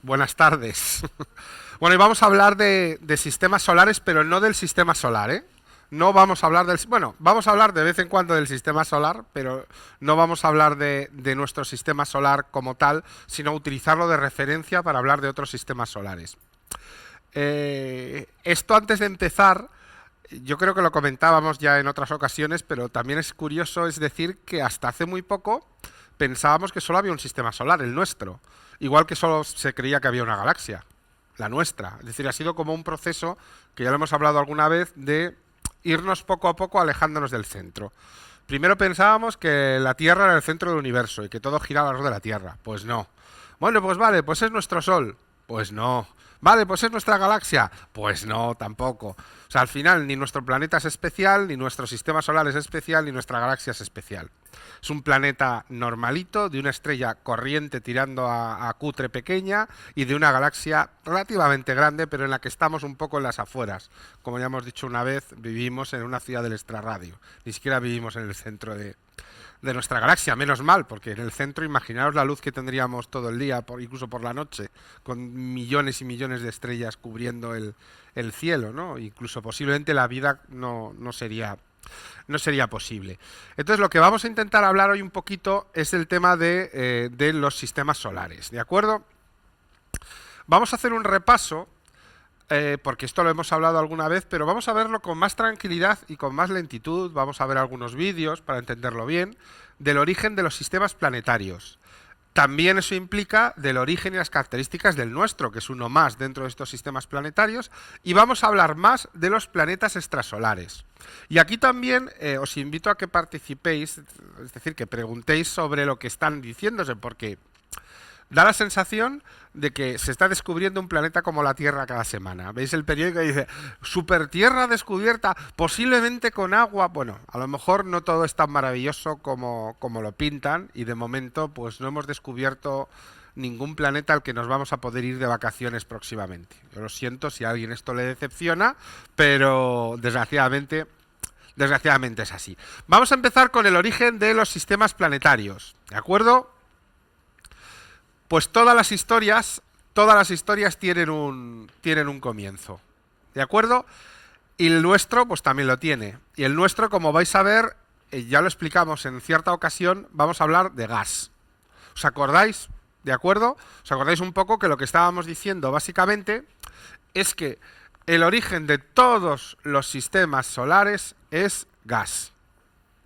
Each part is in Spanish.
Buenas tardes. Bueno, y vamos a hablar de sistemas solares, pero no del sistema solar, ¿eh? No vamos a hablar del... Bueno, vamos a hablar de vez en cuando del sistema solar, pero no vamos a hablar de nuestro sistema solar como tal, sino utilizarlo de referencia para hablar de otros sistemas solares. Esto antes de empezar, yo creo que lo comentábamos ya en otras ocasiones, pero también es curioso, es decir, que hasta hace muy poco pensábamos que solo había un sistema solar, el nuestro. Igual que solo se creía que había una galaxia, la nuestra. Es decir, ha sido como un proceso, que ya lo hemos hablado alguna vez, de irnos poco a poco alejándonos del centro. Primero pensábamos que la Tierra era el centro del universo y que todo giraba alrededor de la Tierra. Pues no. Bueno, pues vale, pues es nuestro Sol. Pues no. Vale, pues es nuestra galaxia. Pues no, tampoco. O sea, al final ni nuestro planeta es especial, ni nuestro sistema solar es especial, ni nuestra galaxia es especial. Es un planeta normalito, de una estrella corriente tirando a cutre pequeña y de una galaxia relativamente grande, pero en la que estamos un poco en las afueras. Como ya hemos dicho una vez, vivimos en una ciudad del extrarradio. Ni siquiera vivimos en el centro de nuestra galaxia, menos mal, porque en el centro, imaginaos la luz que tendríamos todo el día, incluso por la noche, con millones y millones de estrellas cubriendo el cielo, ¿no? Incluso posiblemente la vida no sería posible. Entonces, lo que vamos a intentar hablar hoy un poquito es el tema de los sistemas solares, ¿de acuerdo? Vamos a hacer un repaso, porque esto lo hemos hablado alguna vez, pero vamos a verlo con más tranquilidad y con más lentitud. Vamos a ver algunos vídeos para entenderlo bien, del origen de los sistemas planetarios. También eso implica del origen y las características del nuestro, que es uno más dentro de estos sistemas planetarios, y vamos a hablar más de los planetas extrasolares. Y aquí también os invito a que participéis, es decir, que preguntéis sobre lo que están diciéndose, porque da la sensación de que se está descubriendo un planeta como la Tierra cada semana. ¿Veis el periódico que dice, super Tierra descubierta, posiblemente con agua? Bueno, a lo mejor no todo es tan maravilloso como lo pintan, y de momento pues no hemos descubierto ningún planeta al que nos vamos a poder ir de vacaciones próximamente. Yo lo siento si a alguien esto le decepciona, pero desgraciadamente es así. Vamos a empezar con el origen de los sistemas planetarios, ¿de acuerdo? Pues todas las historias tienen un comienzo, ¿de acuerdo? Y el nuestro, pues también lo tiene. Y el nuestro, como vais a ver, ya lo explicamos en cierta ocasión, vamos a hablar de gas. ¿Os acordáis? ¿De acuerdo? ¿Os acordáis un poco que lo que estábamos diciendo básicamente es que el origen de todos los sistemas solares es gas?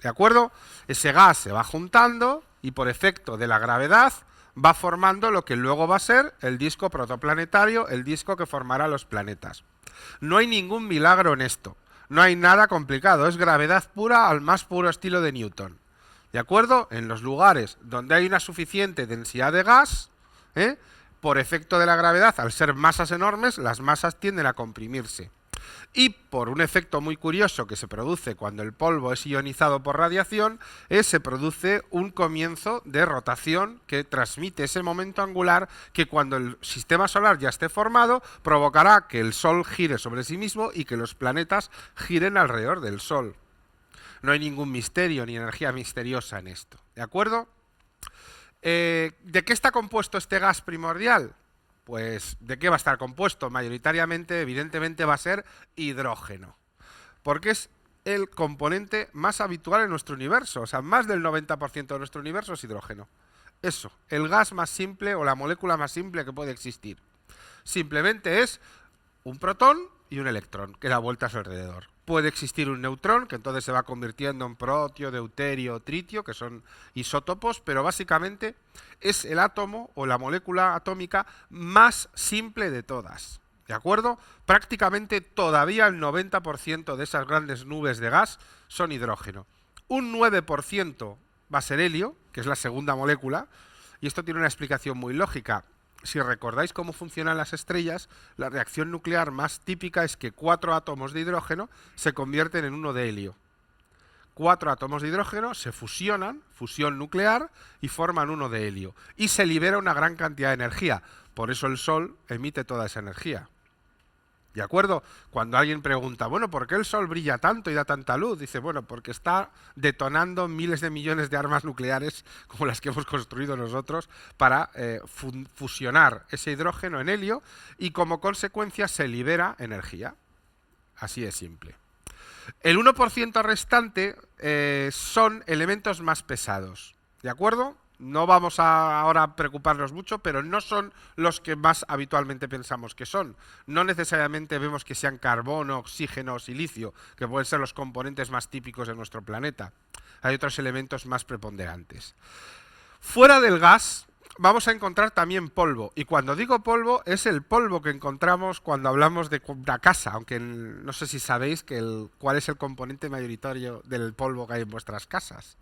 ¿De acuerdo? Ese gas se va juntando y por efecto de la gravedad va formando lo que luego va a ser el disco protoplanetario, el disco que formará los planetas. No hay ningún milagro en esto, no hay nada complicado, es gravedad pura al más puro estilo de Newton. ¿De acuerdo? En los lugares donde hay una suficiente densidad de gas, por efecto de la gravedad, al ser masas enormes, las masas tienden a comprimirse. Y por un efecto muy curioso que se produce cuando el polvo es ionizado por radiación, se produce un comienzo de rotación que transmite ese momento angular que cuando el sistema solar ya esté formado provocará que el Sol gire sobre sí mismo y que los planetas giren alrededor del Sol. No hay ningún misterio ni energía misteriosa en esto, ¿de acuerdo? ¿De qué está compuesto este gas primordial? Pues, ¿de qué va a estar compuesto? Mayoritariamente, evidentemente, va a ser hidrógeno. Porque es el componente más habitual en nuestro universo. O sea, más del 90% de nuestro universo es hidrógeno. Eso, el gas más simple o la molécula más simple que puede existir. Simplemente es un protón y un electrón que da vueltas alrededor. Puede existir un neutrón, que entonces se va convirtiendo en protio, deuterio, tritio, que son isótopos, pero básicamente es el átomo o la molécula atómica más simple de todas. ¿De acuerdo? Prácticamente todavía el 90% de esas grandes nubes de gas son hidrógeno. Un 9% va a ser helio, que es la segunda molécula, y esto tiene una explicación muy lógica. Si recordáis cómo funcionan las estrellas, la reacción nuclear más típica es que 4 átomos de hidrógeno se convierten en uno de helio. 4 átomos de hidrógeno se fusionan, fusión nuclear, y forman uno de helio. Y se libera una gran cantidad de energía. Por eso el Sol emite toda esa energía. ¿De acuerdo? Cuando alguien pregunta, bueno, ¿por qué el Sol brilla tanto y da tanta luz? Dice, bueno, porque está detonando miles de millones de armas nucleares como las que hemos construido nosotros para fusionar ese hidrógeno en helio y como consecuencia se libera energía. Así de simple. El 1% restante son elementos más pesados. ¿De acuerdo? No vamos ahora a preocuparnos mucho, pero no son los que más habitualmente pensamos que son. No necesariamente vemos que sean carbono, oxígeno o silicio, que pueden ser los componentes más típicos de nuestro planeta. Hay otros elementos más preponderantes. Fuera del gas vamos a encontrar también polvo. Y cuando digo polvo, es el polvo que encontramos cuando hablamos de una casa, aunque no sé si sabéis cuál es el componente mayoritario del polvo que hay en vuestras casas.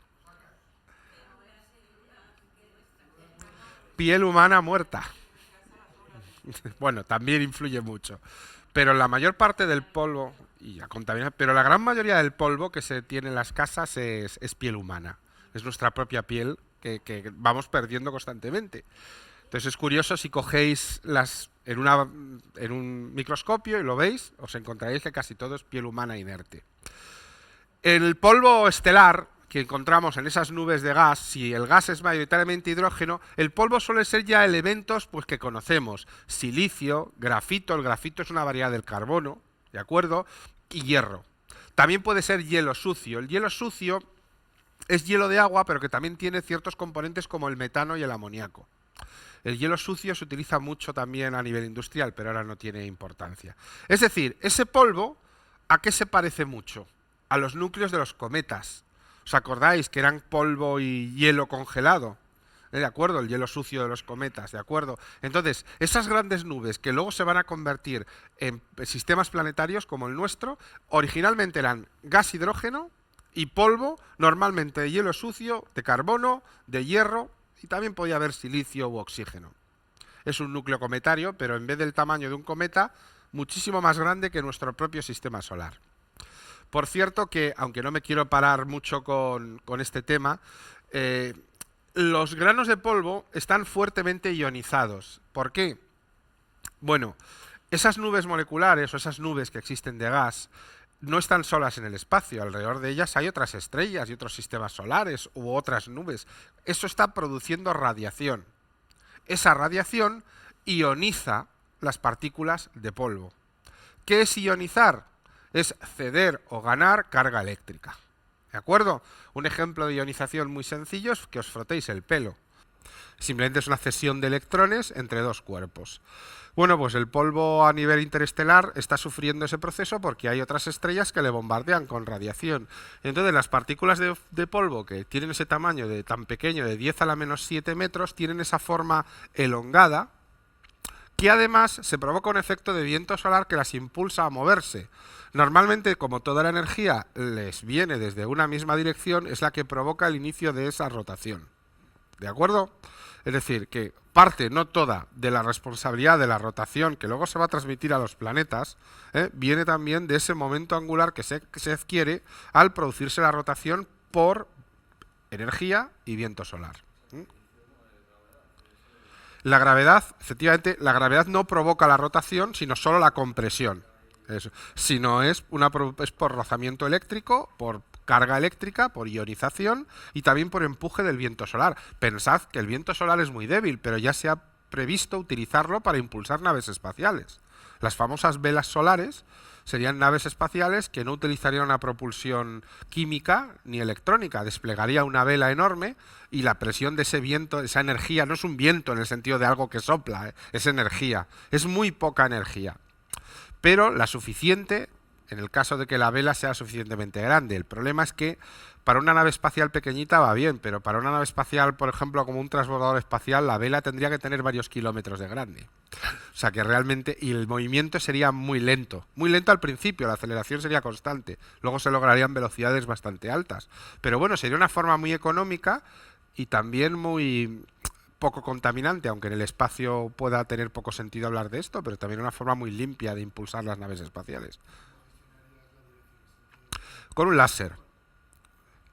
Piel humana muerta. Bueno, también influye mucho. Pero la mayor parte del polvo, y la contaminación, pero la gran mayoría del polvo que se tiene en las casas es piel humana. Es nuestra propia piel que vamos perdiendo constantemente. Entonces es curioso, si cogéis en un microscopio y lo veis, os encontraréis que casi todo es piel humana inerte. El polvo estelar que encontramos en esas nubes de gas, si el gas es mayoritariamente hidrógeno, el polvo suele ser ya elementos pues, que conocemos. Silicio, grafito, el grafito es una variedad del carbono, ¿de acuerdo? Y hierro. También puede ser hielo sucio. El hielo sucio es hielo de agua, pero que también tiene ciertos componentes como el metano y el amoníaco. El hielo sucio se utiliza mucho también a nivel industrial, pero ahora no tiene importancia. Es decir, ese polvo, ¿a qué se parece mucho? A los núcleos de los cometas. ¿Os acordáis que eran polvo y hielo congelado? ¿De acuerdo? El hielo sucio de los cometas, ¿de acuerdo? Entonces, esas grandes nubes que luego se van a convertir en sistemas planetarios como el nuestro, originalmente eran gas hidrógeno y polvo, normalmente de hielo sucio, de carbono, de hierro, y también podía haber silicio u oxígeno. Es un núcleo cometario, pero en vez del tamaño de un cometa, muchísimo más grande que nuestro propio sistema solar. Por cierto que, aunque no me quiero parar mucho con este tema, los granos de polvo están fuertemente ionizados. ¿Por qué? Bueno, esas nubes moleculares o esas nubes que existen de gas no están solas en el espacio. Alrededor de ellas hay otras estrellas y otros sistemas solares u otras nubes. Eso está produciendo radiación. Esa radiación ioniza las partículas de polvo. ¿Qué es ionizar? Es ceder o ganar carga eléctrica. ¿De acuerdo? Un ejemplo de ionización muy sencillo es que os frotéis el pelo. Simplemente es una cesión de electrones entre dos cuerpos. Bueno, pues el polvo a nivel interestelar está sufriendo ese proceso porque hay otras estrellas que le bombardean con radiación. Entonces las partículas de polvo que tienen ese tamaño tan pequeño, de 10 a la menos 7 metros, tienen esa forma elongada, que además se provoca un efecto de viento solar que las impulsa a moverse. Normalmente, como toda la energía les viene desde una misma dirección, es la que provoca el inicio de esa rotación. ¿De acuerdo? Es decir, que parte, no toda, de la responsabilidad de la rotación que luego se va a transmitir a los planetas, viene también de ese momento angular que se adquiere al producirse la rotación por energía y viento solar. La gravedad, efectivamente, la gravedad no provoca la rotación, sino solo la compresión. Si no es por rozamiento eléctrico, por carga eléctrica, por ionización y también por empuje del viento solar. Pensad que el viento solar es muy débil, pero ya se ha previsto utilizarlo para impulsar naves espaciales. Las famosas velas solares serían naves espaciales que no utilizarían una propulsión química ni electrónica. Desplegaría una vela enorme y la presión de ese viento, esa energía, no es un viento en el sentido de algo que sopla, es energía. Es muy poca energía, pero la suficiente en el caso de que la vela sea suficientemente grande. El problema es que para una nave espacial pequeñita va bien, pero para una nave espacial, por ejemplo, como un transbordador espacial, la vela tendría que tener varios kilómetros de grande. O sea que realmente, y el movimiento sería muy lento al principio, la aceleración sería constante, luego se lograrían velocidades bastante altas. Pero bueno, sería una forma muy económica y también muy poco contaminante, aunque en el espacio pueda tener poco sentido hablar de esto, pero también una forma muy limpia de impulsar las naves espaciales. Con un láser.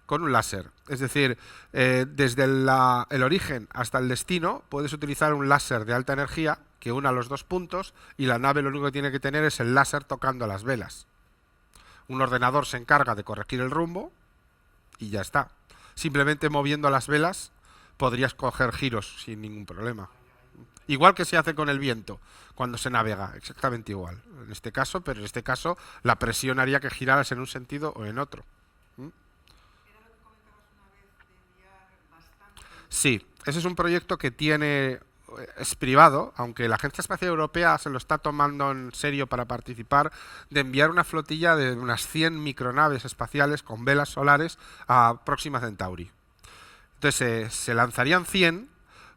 Con un láser. Es decir, desde el origen hasta el destino puedes utilizar un láser de alta energía que una los dos puntos y la nave lo único que tiene que tener es el láser tocando las velas. Un ordenador se encarga de corregir el rumbo y ya está. Simplemente moviendo las velas podrías coger giros sin ningún problema. Igual que se hace con el viento cuando se navega, exactamente igual. En este caso, pero en este caso la presión haría que giraras en un sentido o en otro. ¿Mm? Sí, ese es un proyecto que es privado, aunque la Agencia Espacial Europea se lo está tomando en serio para participar, de enviar una flotilla de unas 100 micronaves espaciales con velas solares a Próxima Centauri. Entonces se lanzarían 100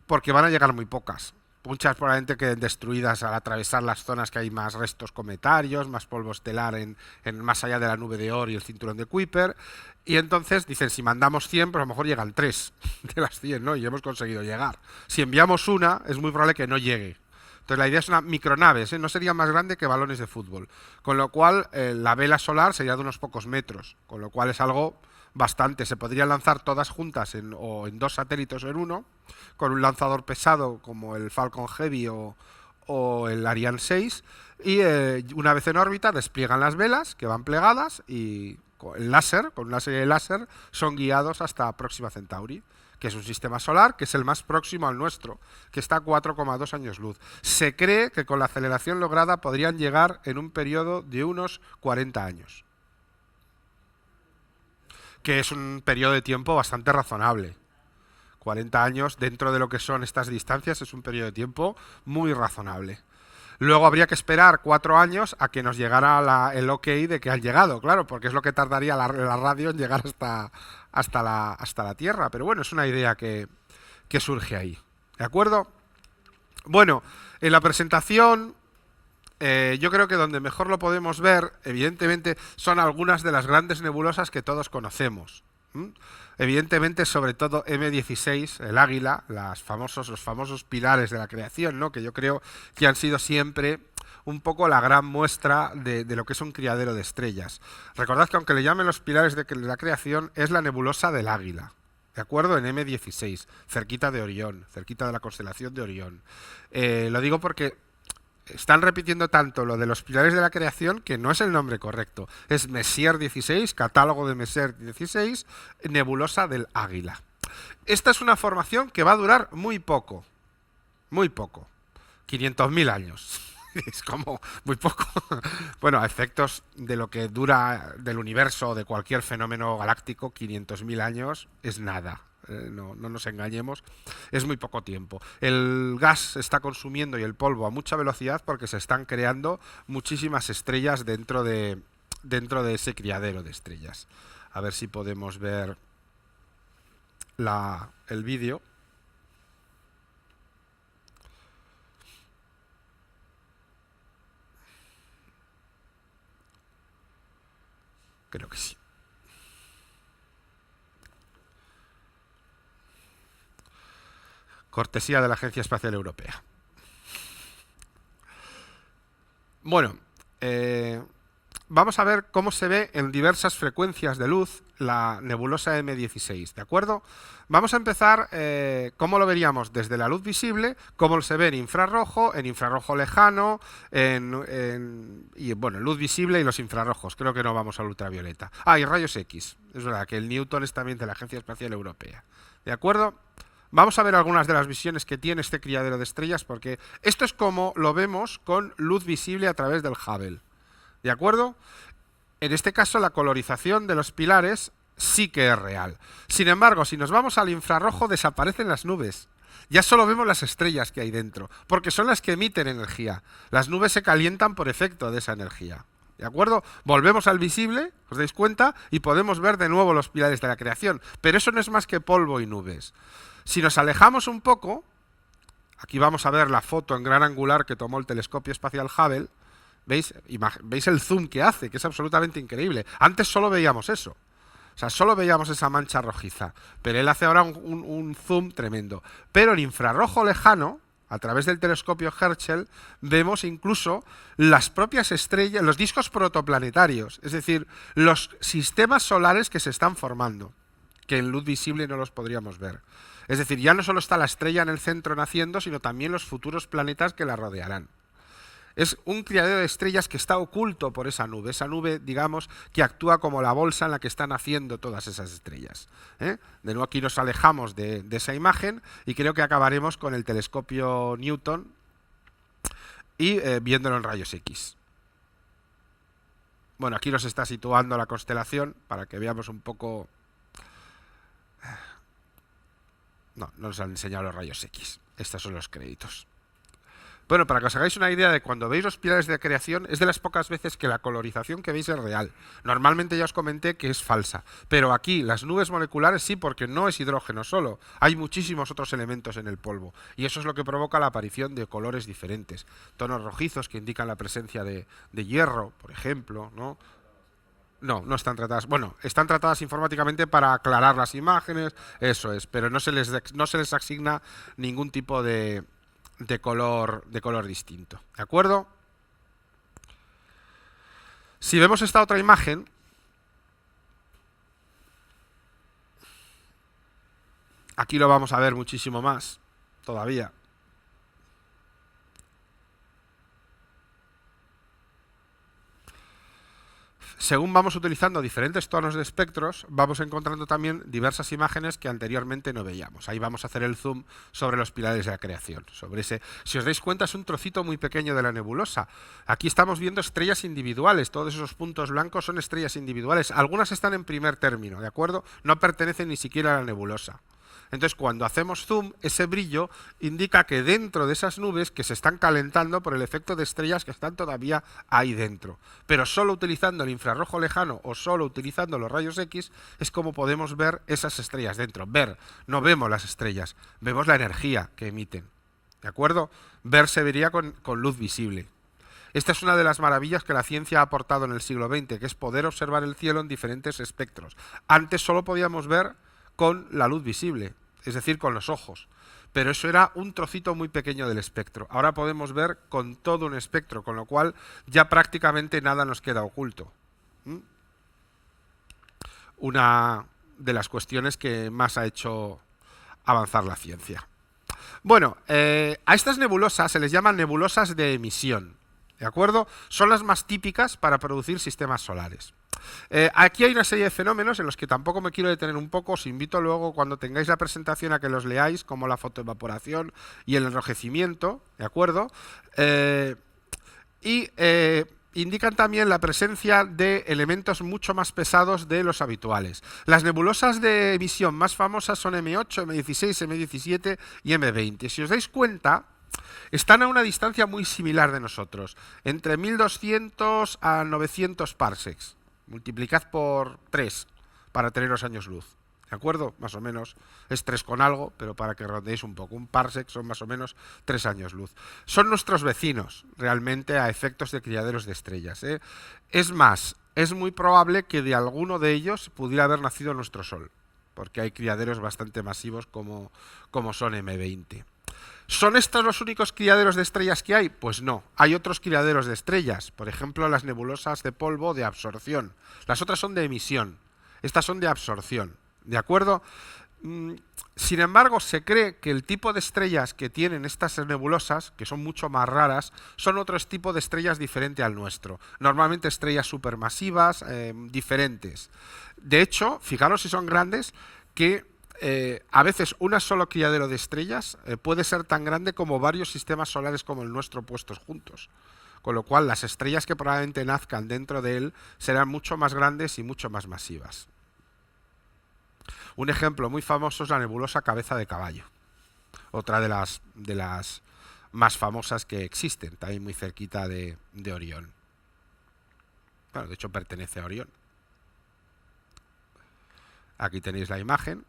porque van a llegar muy pocas. Muchas probablemente queden destruidas al atravesar las zonas que hay más restos cometarios, más polvo estelar más allá de la nube de Oort y el cinturón de Kuiper. Y entonces dicen, si mandamos 100, pues a lo mejor llegan 3 de las 100, ¿no? Y hemos conseguido llegar. Si enviamos una, es muy probable que no llegue. Entonces la idea es una micronave, ¿eh? No sería más grande que balones de fútbol. Con lo cual la vela solar sería de unos pocos metros, con lo cual es algo bastante. Se podrían lanzar todas juntas o en 2 satélites o en uno, con un lanzador pesado como el Falcon Heavy o el Ariane 6, y una vez en órbita despliegan las velas que van plegadas y con una serie de láser son guiados hasta Próxima Centauri, que es un sistema solar que es el más próximo al nuestro, que está a 4,2 años luz. Se cree que con la aceleración lograda podrían llegar en un periodo de unos 40 años, que es un periodo de tiempo bastante razonable. 40 años dentro de lo que son estas distancias es un periodo de tiempo muy razonable. Luego habría que esperar 4 años a que nos llegara el OK de que han llegado, claro, porque es lo que tardaría la radio en llegar hasta la Tierra. Pero bueno, es una idea que surge ahí. ¿De acuerdo? Bueno, en la presentación yo creo que donde mejor lo podemos ver, evidentemente, son algunas de las grandes nebulosas que todos conocemos. Evidentemente, sobre todo M16, el Águila, los famosos pilares de la creación, ¿no? Que yo creo que han sido siempre un poco la gran muestra de lo que es un criadero de estrellas. Recordad que aunque le llamen los pilares de la creación, es la nebulosa del Águila, ¿de acuerdo? En M16, cerquita de Orión, cerquita de la constelación de Orión. Lo digo porque están repitiendo tanto lo de los pilares de la creación que no es el nombre correcto. Es Messier 16, catálogo de Messier 16, nebulosa del Águila. Esta es una formación que va a durar muy poco. Muy poco. 500.000 años. Es como muy poco. Bueno, a efectos de lo que dura del universo o de cualquier fenómeno galáctico, 500.000 años es nada. No nos engañemos, es muy poco tiempo. El gas se está consumiendo y el polvo a mucha velocidad porque se están creando muchísimas estrellas dentro de ese criadero de estrellas. A ver si podemos ver el vídeo. Creo que sí. Cortesía de la Agencia Espacial Europea. Bueno, vamos a ver cómo se ve en diversas frecuencias de luz la nebulosa M16, ¿de acuerdo? Vamos a empezar, ¿cómo lo veríamos? Desde la luz visible, cómo se ve en infrarrojo lejano, y bueno, luz visible y los infrarrojos. Creo que no vamos al ultravioleta. Y rayos X. Es verdad que el Newton es también de la Agencia Espacial Europea. ¿De acuerdo? Vamos a ver algunas de las visiones que tiene este criadero de estrellas, porque esto es como lo vemos con luz visible a través del Hubble. ¿De acuerdo? En este caso, la colorización de los pilares sí que es real. Sin embargo, si nos vamos al infrarrojo, desaparecen las nubes. Ya solo vemos las estrellas que hay dentro, porque son las que emiten energía. Las nubes se calientan por efecto de esa energía. ¿De acuerdo? Volvemos al visible, ¿os dais cuenta? Y podemos ver de nuevo los pilares de la creación. Pero eso no es más que polvo y nubes. Si nos alejamos un poco, aquí vamos a ver la foto en gran angular que tomó el telescopio espacial Hubble. ¿Veis? ¿Veis el zoom que hace? Que es absolutamente increíble. Antes solo veíamos eso. O sea, solo veíamos esa mancha rojiza. Pero él hace ahora un zoom tremendo. Pero en infrarrojo lejano, a través del telescopio Herschel, vemos incluso las propias estrellas, los discos protoplanetarios. Es decir, los sistemas solares que se están formando, que en luz visible no los podríamos ver. Es decir, ya no solo está la estrella en el centro naciendo, sino también los futuros planetas que la rodearán. Es un criadero de estrellas que está oculto por esa nube, digamos, que actúa como la bolsa en la que están naciendo todas esas estrellas. De nuevo aquí nos alejamos de esa imagen y creo que acabaremos con el telescopio Newton y viéndolo en rayos X. Bueno, aquí nos está situando la constelación para que veamos un poco... No nos han enseñado los rayos X. Estos son los créditos. Bueno, para que os hagáis una idea de cuando veis los pilares de creación, es de las pocas veces que la colorización que veis es real. Normalmente ya os comenté que es falsa, pero aquí las nubes moleculares sí, porque no es hidrógeno solo. Hay muchísimos otros elementos en el polvo y eso es lo que provoca la aparición de colores diferentes. Tonos rojizos que indican la presencia de hierro, por ejemplo, ¿no? No están tratadas. Bueno, están tratadas informáticamente para aclarar las imágenes, eso es, pero no se les asigna ningún tipo de color distinto. ¿De acuerdo? Si vemos esta otra imagen, aquí lo vamos a ver muchísimo más todavía. Según vamos utilizando diferentes tonos de espectros, vamos encontrando también diversas imágenes que anteriormente no veíamos. Ahí vamos a hacer el zoom sobre los pilares de la creación. Sobre ese, si os dais cuenta, es un trocito muy pequeño de la nebulosa. Aquí estamos viendo estrellas individuales. Todos esos puntos blancos son estrellas individuales. Algunas están en primer término, ¿de acuerdo? No pertenecen ni siquiera a la nebulosa. Entonces, cuando hacemos zoom, ese brillo indica que dentro de esas nubes que se están calentando por el efecto de estrellas que están todavía ahí dentro. Pero solo utilizando el infrarrojo lejano o solo utilizando los rayos X es como podemos ver esas estrellas dentro. Ver, no vemos las estrellas, vemos la energía que emiten. ¿De acuerdo? Ver se vería con luz visible. Esta es una de las maravillas que la ciencia ha aportado en el siglo XX, que es poder observar el cielo en diferentes espectros. Antes solo podíamos ver con la luz visible, es decir, con los ojos. Pero eso era un trocito muy pequeño del espectro. Ahora podemos ver con todo un espectro, con lo cual ya prácticamente nada nos queda oculto. Una de las cuestiones que más ha hecho avanzar la ciencia. Bueno, a estas nebulosas se les llama nebulosas de emisión, ¿de acuerdo? Son las más típicas para producir sistemas solares. Aquí hay una serie de fenómenos en los que tampoco me quiero detener un poco. Os invito luego, cuando tengáis la presentación, a que los leáis, como la fotoevaporación y el enrojecimiento, ¿de acuerdo? Indican también la presencia de elementos mucho más pesados de los habituales. Las nebulosas de emisión más famosas son M8, M16, M17 y M20. Si os dais cuenta, están a una distancia muy similar de nosotros, entre 1200 a 900 parsecs. Multiplicad por 3 para tener los años luz. ¿De acuerdo? Más o menos es 3 con algo, pero para que redondeéis un poco. Un parsec son más o menos 3 años luz. Son nuestros vecinos, realmente, a efectos de criaderos de estrellas. Es más, es muy probable que de alguno de ellos pudiera haber nacido nuestro Sol, porque hay criaderos bastante masivos como son M20. ¿Son estos los únicos criaderos de estrellas que hay? Pues no, hay otros criaderos de estrellas, por ejemplo las nebulosas de polvo de absorción. Las otras son de emisión, estas son de absorción, ¿de acuerdo? Sin embargo, se cree que el tipo de estrellas que tienen estas nebulosas, que son mucho más raras, son otro tipo de estrellas diferente al nuestro. Normalmente estrellas supermasivas, diferentes. De hecho, fijaros si son grandes, que a veces un solo criadero de estrellas puede ser tan grande como varios sistemas solares como el nuestro puestos juntos. Con lo cual, las estrellas que probablemente nazcan dentro de él serán mucho más grandes y mucho más masivas. Un ejemplo muy famoso es la nebulosa Cabeza de Caballo. Otra de las más famosas que existen, también muy cerquita de Orión. Bueno, de hecho pertenece a Orión. Aquí tenéis la imagen.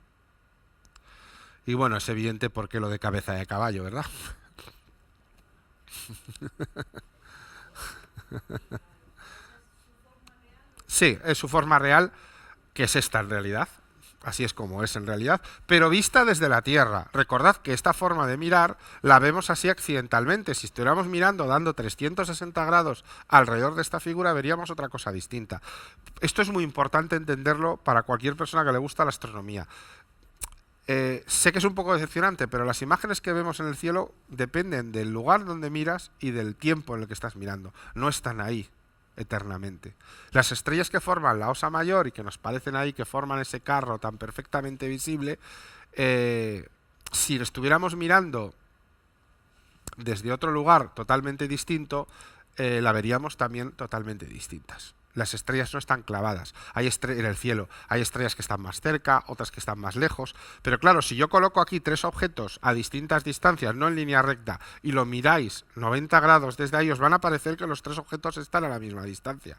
Y bueno, es evidente por qué lo de cabeza de caballo, ¿verdad? Sí, es su forma real, que es esta en realidad. Así es como es en realidad, pero vista desde la Tierra. Recordad que esta forma de mirar la vemos así accidentalmente. Si estuviéramos mirando dando 360 grados alrededor de esta figura, veríamos otra cosa distinta. Esto es muy importante entenderlo para cualquier persona que le gusta la astronomía. Sé que es un poco decepcionante, pero las imágenes que vemos en el cielo dependen del lugar donde miras y del tiempo en el que estás mirando. No están ahí eternamente. Las estrellas que forman la Osa Mayor y que nos parecen ahí, que forman ese carro tan perfectamente visible, si lo estuviéramos mirando desde otro lugar totalmente distinto, la veríamos también totalmente distintas. Las estrellas no están clavadas en el cielo. Hay estrellas que están más cerca, otras que están más lejos. Pero claro, si yo coloco aquí tres objetos a distintas distancias, no en línea recta, y lo miráis 90 grados desde ahí, os van a parecer que los tres objetos están a la misma distancia.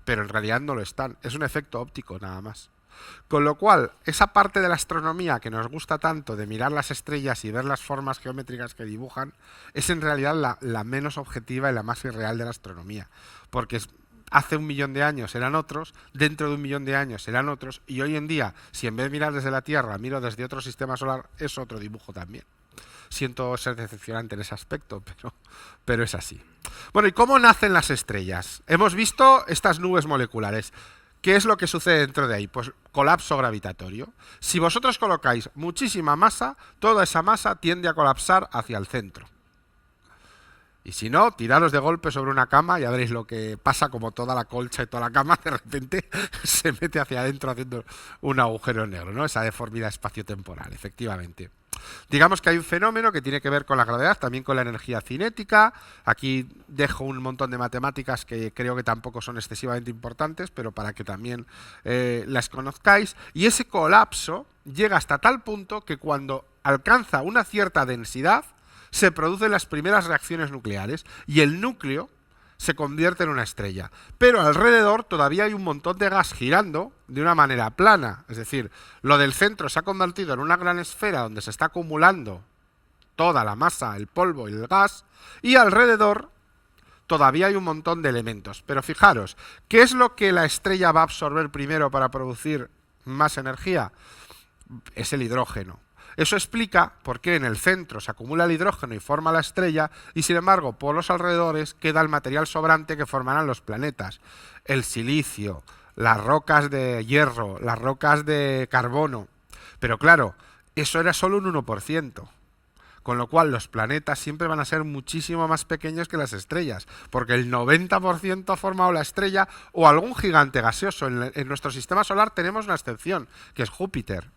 Pero en realidad no lo están. Es un efecto óptico nada más. Con lo cual, esa parte de la astronomía que nos gusta tanto de mirar las estrellas y ver las formas geométricas que dibujan, es en realidad la menos objetiva y la más irreal de la astronomía. Porque hace 1 millón de años eran otros, dentro de 1 millón de años eran otros, y hoy en día, si en vez de mirar desde la Tierra, miro desde otro sistema solar, es otro dibujo también. Siento ser decepcionante en ese aspecto, pero es así. Bueno, ¿y cómo nacen las estrellas? Hemos visto estas nubes moleculares. ¿Qué es lo que sucede dentro de ahí? Pues colapso gravitatorio. Si vosotros colocáis muchísima masa, toda esa masa tiende a colapsar hacia el centro. Y si no, tiraros de golpe sobre una cama y ya veréis lo que pasa, como toda la colcha y toda la cama de repente se mete hacia adentro haciendo un agujero negro, ¿no? Esa deformidad espaciotemporal, efectivamente. Digamos que hay un fenómeno que tiene que ver con la gravedad, también con la energía cinética. Aquí dejo un montón de matemáticas que creo que tampoco son excesivamente importantes, pero para que también las conozcáis. Y ese colapso llega hasta tal punto que cuando alcanza una cierta densidad, se producen las primeras reacciones nucleares y el núcleo se convierte en una estrella. Pero alrededor todavía hay un montón de gas girando de una manera plana. Es decir, lo del centro se ha convertido en una gran esfera donde se está acumulando toda la masa, el polvo y el gas, y alrededor todavía hay un montón de elementos. Pero fijaros, ¿qué es lo que la estrella va a absorber primero para producir más energía? Es el hidrógeno. Eso explica por qué en el centro se acumula el hidrógeno y forma la estrella, y sin embargo por los alrededores queda el material sobrante que formarán los planetas. El silicio, las rocas de hierro, las rocas de carbono. Pero claro, eso era solo un 1%. Con lo cual los planetas siempre van a ser muchísimo más pequeños que las estrellas, porque el 90% ha formado la estrella o algún gigante gaseoso. En nuestro sistema solar tenemos una excepción, que es Júpiter.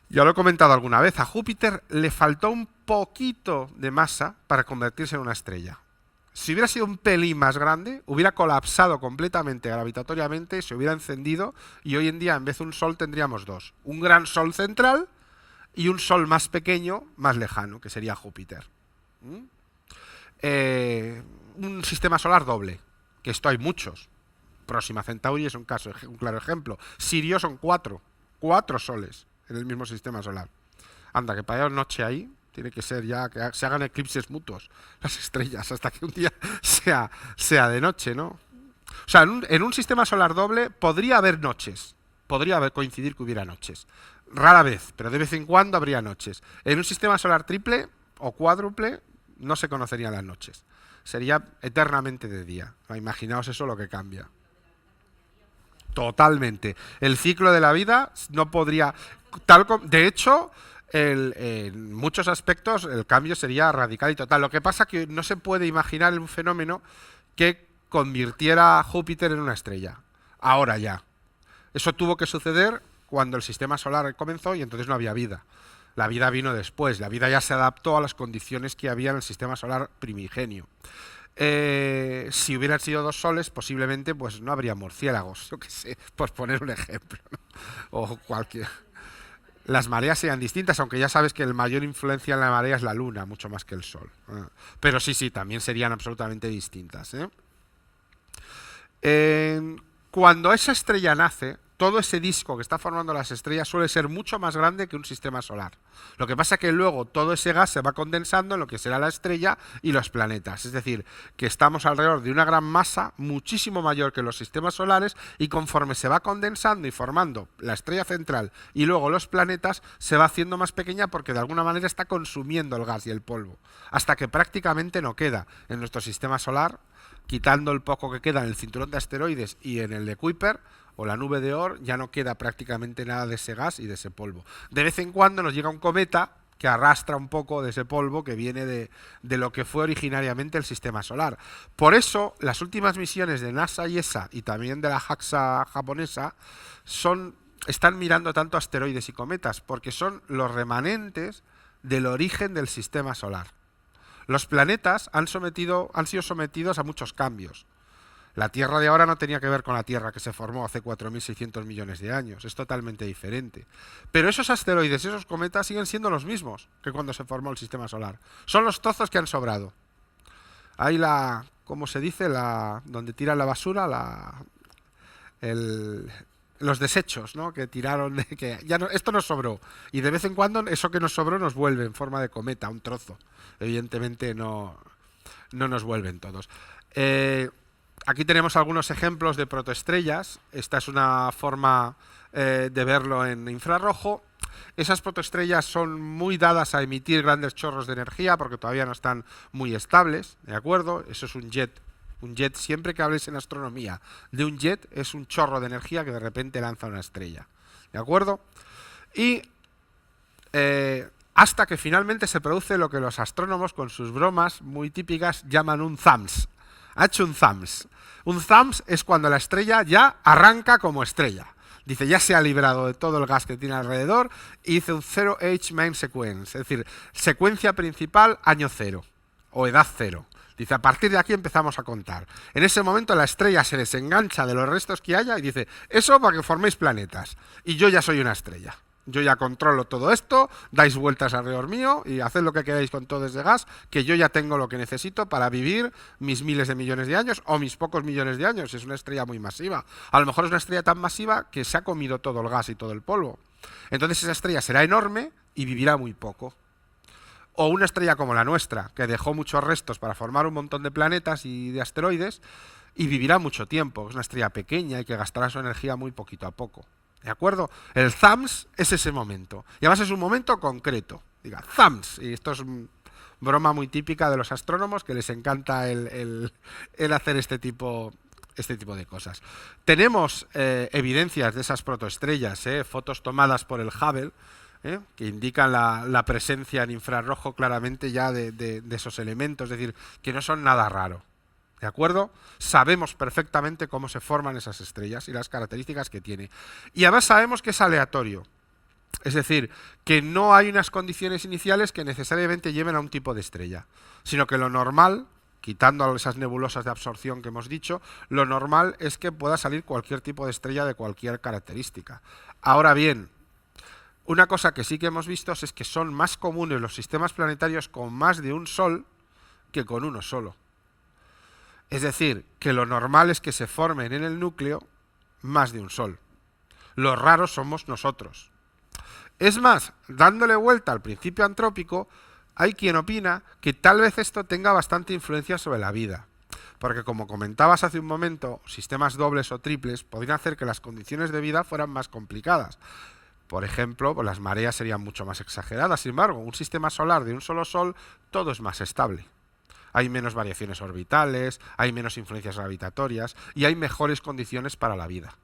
Ya lo he comentado alguna vez, a Júpiter le faltó un poquito de masa para convertirse en una estrella. Si hubiera sido un pelín más grande, hubiera colapsado completamente gravitatoriamente, se hubiera encendido y hoy en día en vez de un sol tendríamos dos. Un gran sol central y un sol más pequeño, más lejano, que sería Júpiter. Un sistema solar doble, que esto hay muchos. Próxima Centauri es un claro ejemplo. Sirio son 4 soles en el mismo sistema solar. Anda, que para haya noche ahí, tiene que ser ya que se hagan eclipses mutuos las estrellas, hasta que un día sea de noche, ¿no? O sea, en un sistema solar doble podría haber noches, coincidir que hubiera noches. Rara vez, pero de vez en cuando habría noches. En un sistema solar triple o cuádruple no se conocerían las noches. Sería eternamente de día. Imaginaos eso lo que cambia. Totalmente. El ciclo de la vida no podría... de hecho, en muchos aspectos el cambio sería radical y total. Lo que pasa es que no se puede imaginar un fenómeno que convirtiera a Júpiter en una estrella. Ahora ya. Eso tuvo que suceder cuando el sistema solar comenzó y entonces no había vida. La vida vino después. La vida ya se adaptó a las condiciones que había en el sistema solar primigenio. Si hubieran sido 2 soles, posiblemente pues no habría murciélagos, yo qué sé, por poner un ejemplo, ¿no? O cualquier. Las mareas serían distintas, aunque ya sabes que el mayor influencia en la marea es la luna, mucho más que el sol. Pero sí, también serían absolutamente distintas. Cuando esa estrella nace, todo ese disco que está formando las estrellas suele ser mucho más grande que un sistema solar. Lo que pasa es que luego todo ese gas se va condensando en lo que será la estrella y los planetas. Es decir, que estamos alrededor de una gran masa muchísimo mayor que los sistemas solares y conforme se va condensando y formando la estrella central y luego los planetas, se va haciendo más pequeña porque de alguna manera está consumiendo el gas y el polvo. Hasta que prácticamente no queda en nuestro sistema solar, quitando el poco que queda en el cinturón de asteroides y en el de Kuiper, o la nube de Oort, ya no queda prácticamente nada de ese gas y de ese polvo. De vez en cuando nos llega un cometa que arrastra un poco de ese polvo que viene de lo que fue originariamente el sistema solar. Por eso, las últimas misiones de NASA y ESA, y también de la JAXA japonesa, están mirando tanto asteroides y cometas, porque son los remanentes del origen del sistema solar. Los planetas han sido sometidos a muchos cambios. La Tierra de ahora no tenía que ver con la Tierra que se formó hace 4.600 millones de años, es totalmente diferente. Pero esos asteroides, esos cometas siguen siendo los mismos que cuando se formó el sistema solar. Son los trozos que han sobrado. Hay ¿cómo se dice? Donde tiran la basura, los desechos, ¿no? Que tiraron, que ya no, esto nos sobró. Y de vez en cuando eso que nos sobró nos vuelve en forma de cometa, un trozo. Evidentemente no nos vuelven todos. Aquí tenemos algunos ejemplos de protoestrellas. Esta es una forma de verlo en infrarrojo. Esas protoestrellas son muy dadas a emitir grandes chorros de energía porque todavía no están muy estables, ¿de acuerdo? Eso es un jet. Un jet, siempre que hables en astronomía de un jet, es un chorro de energía que de repente lanza una estrella, ¿de acuerdo? Y hasta que finalmente se produce lo que los astrónomos, con sus bromas muy típicas, llaman un THUMS. Ha hecho un THUMS. Un THUMS es cuando la estrella ya arranca como estrella. Dice, ya se ha librado de todo el gas que tiene alrededor y dice un Zero Age Main Sequence, es decir, secuencia principal año cero o edad cero. Dice, a partir de aquí empezamos a contar. En ese momento la estrella se desengancha de los restos que haya y dice, eso para que forméis planetas. Y yo ya soy una estrella. Yo ya controlo todo esto, dais vueltas alrededor mío y haced lo que queráis con todo ese gas, que yo ya tengo lo que necesito para vivir mis miles de millones de años o mis pocos millones de años. Es una estrella muy masiva. A lo mejor es una estrella tan masiva que se ha comido todo el gas y todo el polvo. Entonces esa estrella será enorme y vivirá muy poco. O una estrella como la nuestra, que dejó muchos restos para formar un montón de planetas y de asteroides y vivirá mucho tiempo. Es una estrella pequeña y que gastará su energía muy poquito a poco. ¿De acuerdo? El THUMS es ese momento. Y además es un momento concreto. Diga, THUMS. Y esto es broma muy típica de los astrónomos, que les encanta el hacer este tipo de cosas. Tenemos evidencias de esas protoestrellas, fotos tomadas por el Hubble, que indican la presencia en infrarrojo claramente ya de esos elementos, es decir, que no son nada raro. ¿De acuerdo? Sabemos perfectamente cómo se forman esas estrellas y las características que tiene. Y además sabemos que es aleatorio. Es decir, que no hay unas condiciones iniciales que necesariamente lleven a un tipo de estrella, sino que lo normal, quitando esas nebulosas de absorción que hemos dicho, lo normal es que pueda salir cualquier tipo de estrella de cualquier característica. Ahora bien, una cosa que sí que hemos visto es que son más comunes los sistemas planetarios con más de un sol que con uno solo. Es decir, que lo normal es que se formen en el núcleo más de un sol. Los raros somos nosotros. Es más, dándole vuelta al principio antrópico, hay quien opina que tal vez esto tenga bastante influencia sobre la vida. Porque como comentabas hace un momento, sistemas dobles o triples podrían hacer que las condiciones de vida fueran más complicadas. Por ejemplo, pues las mareas serían mucho más exageradas. Sin embargo, un sistema solar de un solo sol, todo es más estable. Hay menos variaciones orbitales, hay menos influencias gravitatorias y hay mejores condiciones para la vida.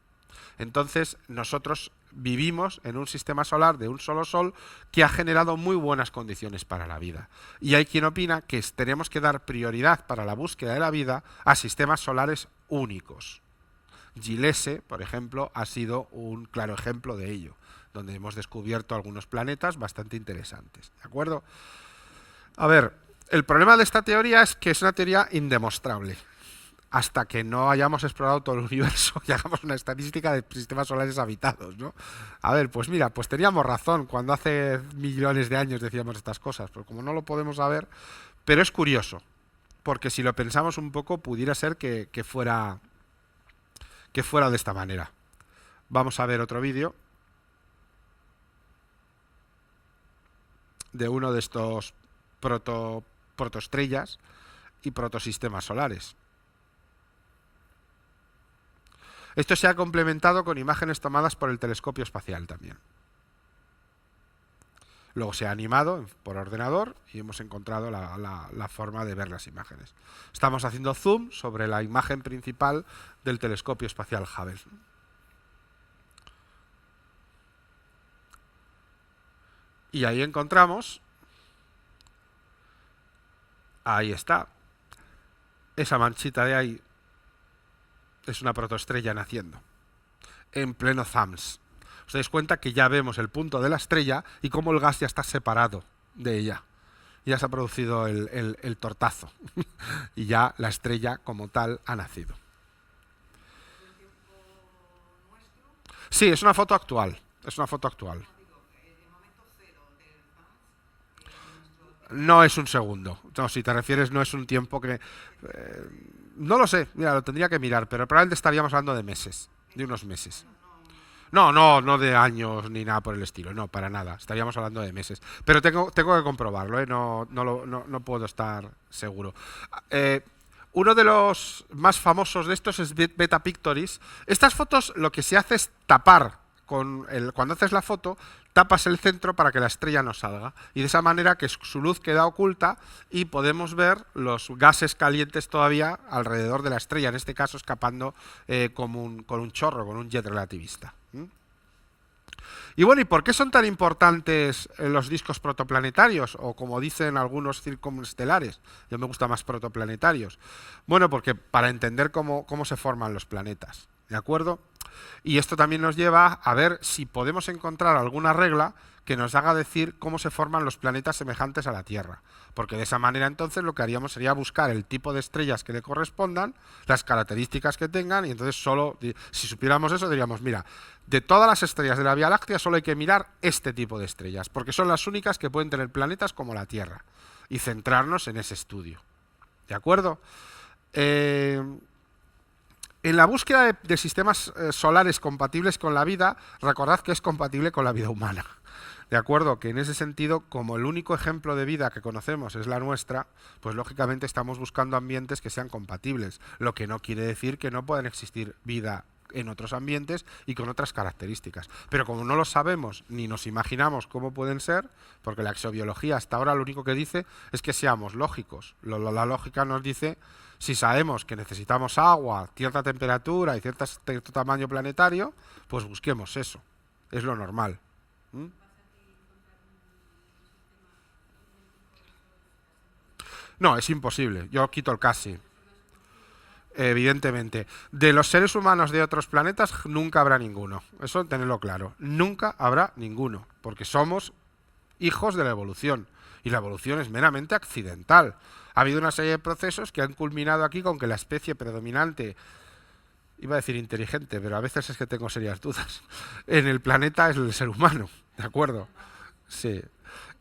Entonces, nosotros vivimos en un sistema solar de un solo sol que ha generado muy buenas condiciones para la vida. Y hay quien opina que tenemos que dar prioridad para la búsqueda de la vida a sistemas solares únicos. Gilese, por ejemplo, ha sido un claro ejemplo de ello, donde hemos descubierto algunos planetas bastante interesantes. ¿De acuerdo? A ver, el problema de esta teoría es que es una teoría indemostrable. Hasta que no hayamos explorado todo el universo y hagamos una estadística de sistemas solares habitados, ¿no? A ver, pues mira, pues teníamos razón cuando hace millones de años decíamos estas cosas, pero como no lo podemos saber, pero es curioso, porque si lo pensamos un poco, pudiera ser que fuera de esta manera. Vamos a ver otro vídeo de uno de estos protoestrellas y protosistemas solares. Esto se ha complementado con imágenes tomadas por el telescopio espacial también. Luego se ha animado por ordenador y hemos encontrado la forma de ver las imágenes. Estamos haciendo zoom sobre la imagen principal del telescopio espacial Hubble. Y ahí encontramos, ahí está, esa manchita de ahí es una protoestrella naciendo, en pleno ZAMS. Os dais cuenta que ya vemos el punto de la estrella y cómo el gas ya está separado de ella. Ya se ha producido el tortazo y ya la estrella como tal ha nacido. Sí, es una foto actual. Es una foto actual. No es un segundo. No, si te refieres, no es un tiempo que... no lo sé, mira, lo tendría que mirar, pero probablemente estaríamos hablando de meses, de unos meses. No, no, no de años ni nada por el estilo, no, para nada. Estaríamos hablando de meses. Pero tengo que comprobarlo, ¿eh? No puedo estar seguro. Eh, Uno de los más famosos de estos es Beta Pictoris. Estas fotos lo que se hace es tapar, cuando haces la foto, tapas el centro para que la estrella no salga. Y de esa manera que su luz queda oculta y podemos ver los gases calientes todavía alrededor de la estrella, en este caso escapando con un chorro, con un jet relativista. Y bueno, ¿y por qué son tan importantes los discos protoplanetarios? O como dicen algunos circunstelares, yo me gusta más protoplanetarios. Bueno, porque para entender cómo se forman los planetas, ¿de acuerdo? Y esto también nos lleva a ver si podemos encontrar alguna regla que nos haga decir cómo se forman los planetas semejantes a la Tierra. Porque de esa manera entonces lo que haríamos sería buscar el tipo de estrellas que le correspondan, las características que tengan, y entonces solo, si supiéramos eso, diríamos, mira, de todas las estrellas de la Vía Láctea solo hay que mirar este tipo de estrellas, porque son las únicas que pueden tener planetas como la Tierra, y centrarnos en ese estudio. ¿De acuerdo? En la búsqueda de sistemas solares compatibles con la vida, recordad que es compatible con la vida humana. De acuerdo, que en ese sentido, como el único ejemplo de vida que conocemos es la nuestra, pues lógicamente estamos buscando ambientes que sean compatibles, lo que no quiere decir que no puedan existir vida en otros ambientes y con otras características. Pero como no lo sabemos ni nos imaginamos cómo pueden ser, porque la exobiología hasta ahora lo único que dice es que seamos lógicos. La lógica nos dice, si sabemos que necesitamos agua, cierta temperatura y cierto tamaño planetario, pues busquemos eso. Es lo normal. ¿Mm? No, es imposible. Yo quito el casi. Evidentemente. De los seres humanos de otros planetas nunca habrá ninguno. Eso tenedlo claro. Nunca habrá ninguno. Porque somos hijos de la evolución. Y la evolución es meramente accidental. Ha habido una serie de procesos que han culminado aquí con que la especie predominante, iba a decir inteligente, pero a veces es que tengo serias dudas, en el planeta es el ser humano. ¿De acuerdo? Sí.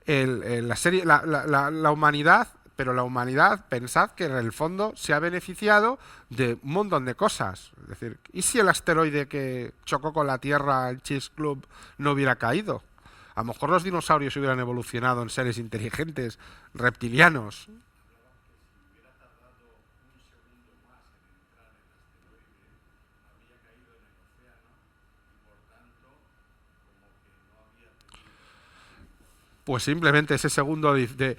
La humanidad, pero la humanidad, pensad que en el fondo se ha beneficiado de un montón de cosas. Es decir, ¿y si el asteroide que chocó con la Tierra, el Chicxulub, no hubiera caído? A lo mejor los dinosaurios hubieran evolucionado en seres inteligentes, reptilianos. Pues simplemente ese segundo de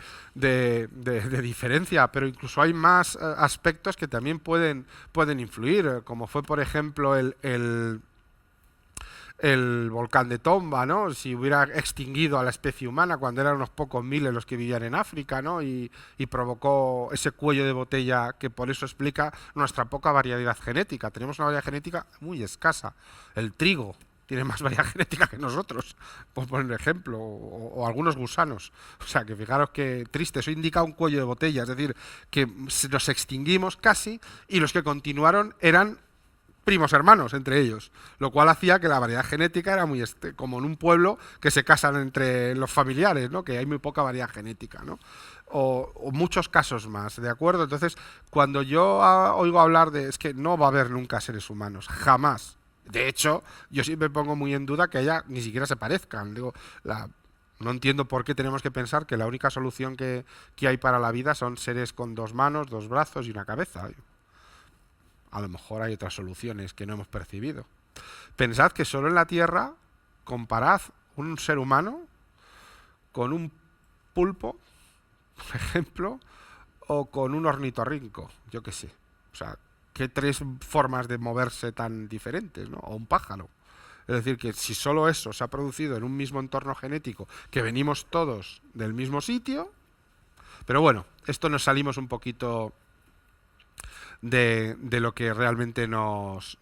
diferencia, pero incluso hay más aspectos que también pueden influir, como fue por ejemplo el volcán de Tomba, ¿no? Si hubiera extinguido a la especie humana cuando eran unos pocos miles los que vivían en África, ¿no? Y provocó ese cuello de botella que por eso explica nuestra poca variedad genética. Tenemos una variedad genética muy escasa. El trigo tiene más variedad genética que nosotros, por poner un ejemplo, o algunos gusanos. O sea, que fijaros que triste, eso indica un cuello de botella, es decir, que nos extinguimos casi y los que continuaron eran primos hermanos entre ellos, lo cual hacía que la variedad genética era muy como en un pueblo que se casan entre los familiares, ¿no? Que hay muy poca variedad genética, ¿no? O muchos casos más, ¿de acuerdo? Entonces, cuando yo oigo hablar de es que no va a haber nunca seres humanos, jamás. De hecho, yo siempre pongo muy en duda que ella ni siquiera se parezcan. Digo, no entiendo por qué tenemos que pensar que la única solución que hay para la vida son seres con dos manos, dos brazos y una cabeza. A lo mejor hay otras soluciones que no hemos percibido. Pensad que solo en la Tierra comparad un ser humano con un pulpo, por ejemplo, o con un ornitorrinco, yo qué sé. O sea, qué tres formas de moverse tan diferentes, ¿no? O un pájaro. Es decir, que si solo eso se ha producido en un mismo entorno genético, que venimos todos del mismo sitio, pero bueno, esto nos salimos un poquito de lo que realmente nos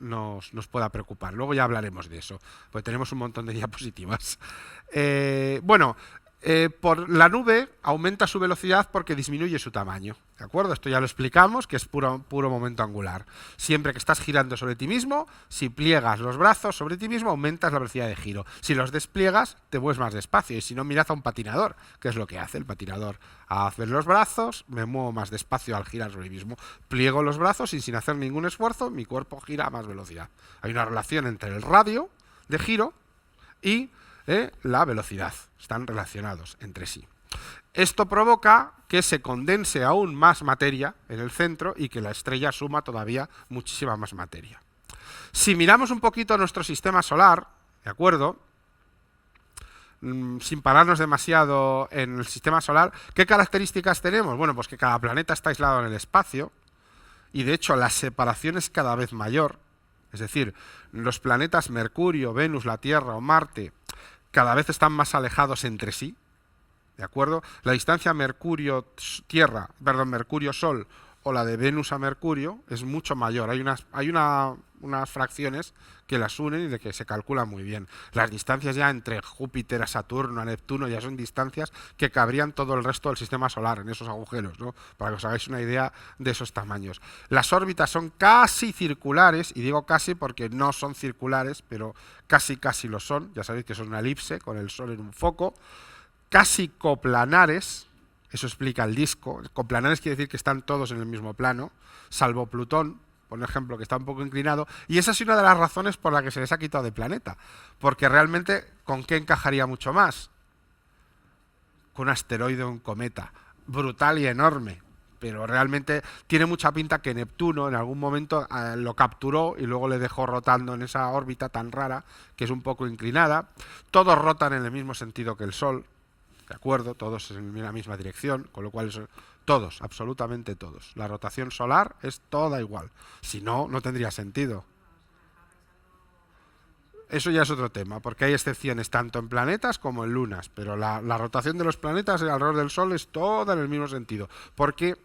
pueda preocupar. Luego ya hablaremos de eso, porque tenemos un montón de diapositivas. Bueno, por la nube aumenta su velocidad porque disminuye su tamaño. ¿De acuerdo? Esto ya lo explicamos, que es puro momento angular. Siempre que estás girando sobre ti mismo, si pliegas los brazos sobre ti mismo, aumentas la velocidad de giro. Si los despliegas, te mueves más despacio. Y si no, mirad a un patinador, que es lo que hace el patinador. Hacer los brazos, me muevo más despacio al girar sobre mí mismo. Pliego los brazos y sin hacer ningún esfuerzo, mi cuerpo gira a más velocidad. Hay una relación entre el radio de giro y la velocidad. Están relacionados entre sí. Esto provoca que se condense aún más materia en el centro y que la estrella suma todavía muchísima más materia. Si miramos un poquito nuestro sistema solar, ¿de acuerdo? Sin pararnos demasiado en el sistema solar, ¿qué características tenemos? Bueno, pues que cada planeta está aislado en el espacio y de hecho la separación es cada vez mayor. Es decir, los planetas Mercurio, Venus, la Tierra o Marte cada vez están más alejados entre sí. ¿De acuerdo? La distancia Mercurio-Tierra, perdón, Mercurio-Sol o la de Venus a Mercurio es mucho mayor. Hay unas fracciones que las unen y de que se calcula muy bien. Las distancias ya entre Júpiter a Saturno, a Neptuno, ya son distancias que cabrían todo el resto del sistema solar en esos agujeros, ¿no? Para que os hagáis una idea de esos tamaños. Las órbitas son casi circulares, y digo casi porque no son circulares, pero casi lo son. Ya sabéis que son una elipse con el Sol en un foco. Casi coplanares, eso explica el disco. Coplanares quiere decir que están todos en el mismo plano, salvo Plutón, por ejemplo, que está un poco inclinado, y esa es una de las razones por la que se les ha quitado de planeta, porque realmente, ¿con qué encajaría mucho más? Con un asteroide o un cometa, brutal y enorme, pero realmente tiene mucha pinta que Neptuno en algún momento lo capturó y luego le dejó rotando en esa órbita tan rara, que es un poco inclinada. Todos rotan en el mismo sentido que el Sol, ¿de acuerdo? Todos en la misma dirección, con lo cual todos, absolutamente todos. La rotación solar es toda igual. Si no, no tendría sentido. Eso ya es otro tema, porque hay excepciones tanto en planetas como en lunas, pero la rotación de los planetas alrededor del Sol es toda en el mismo sentido, porque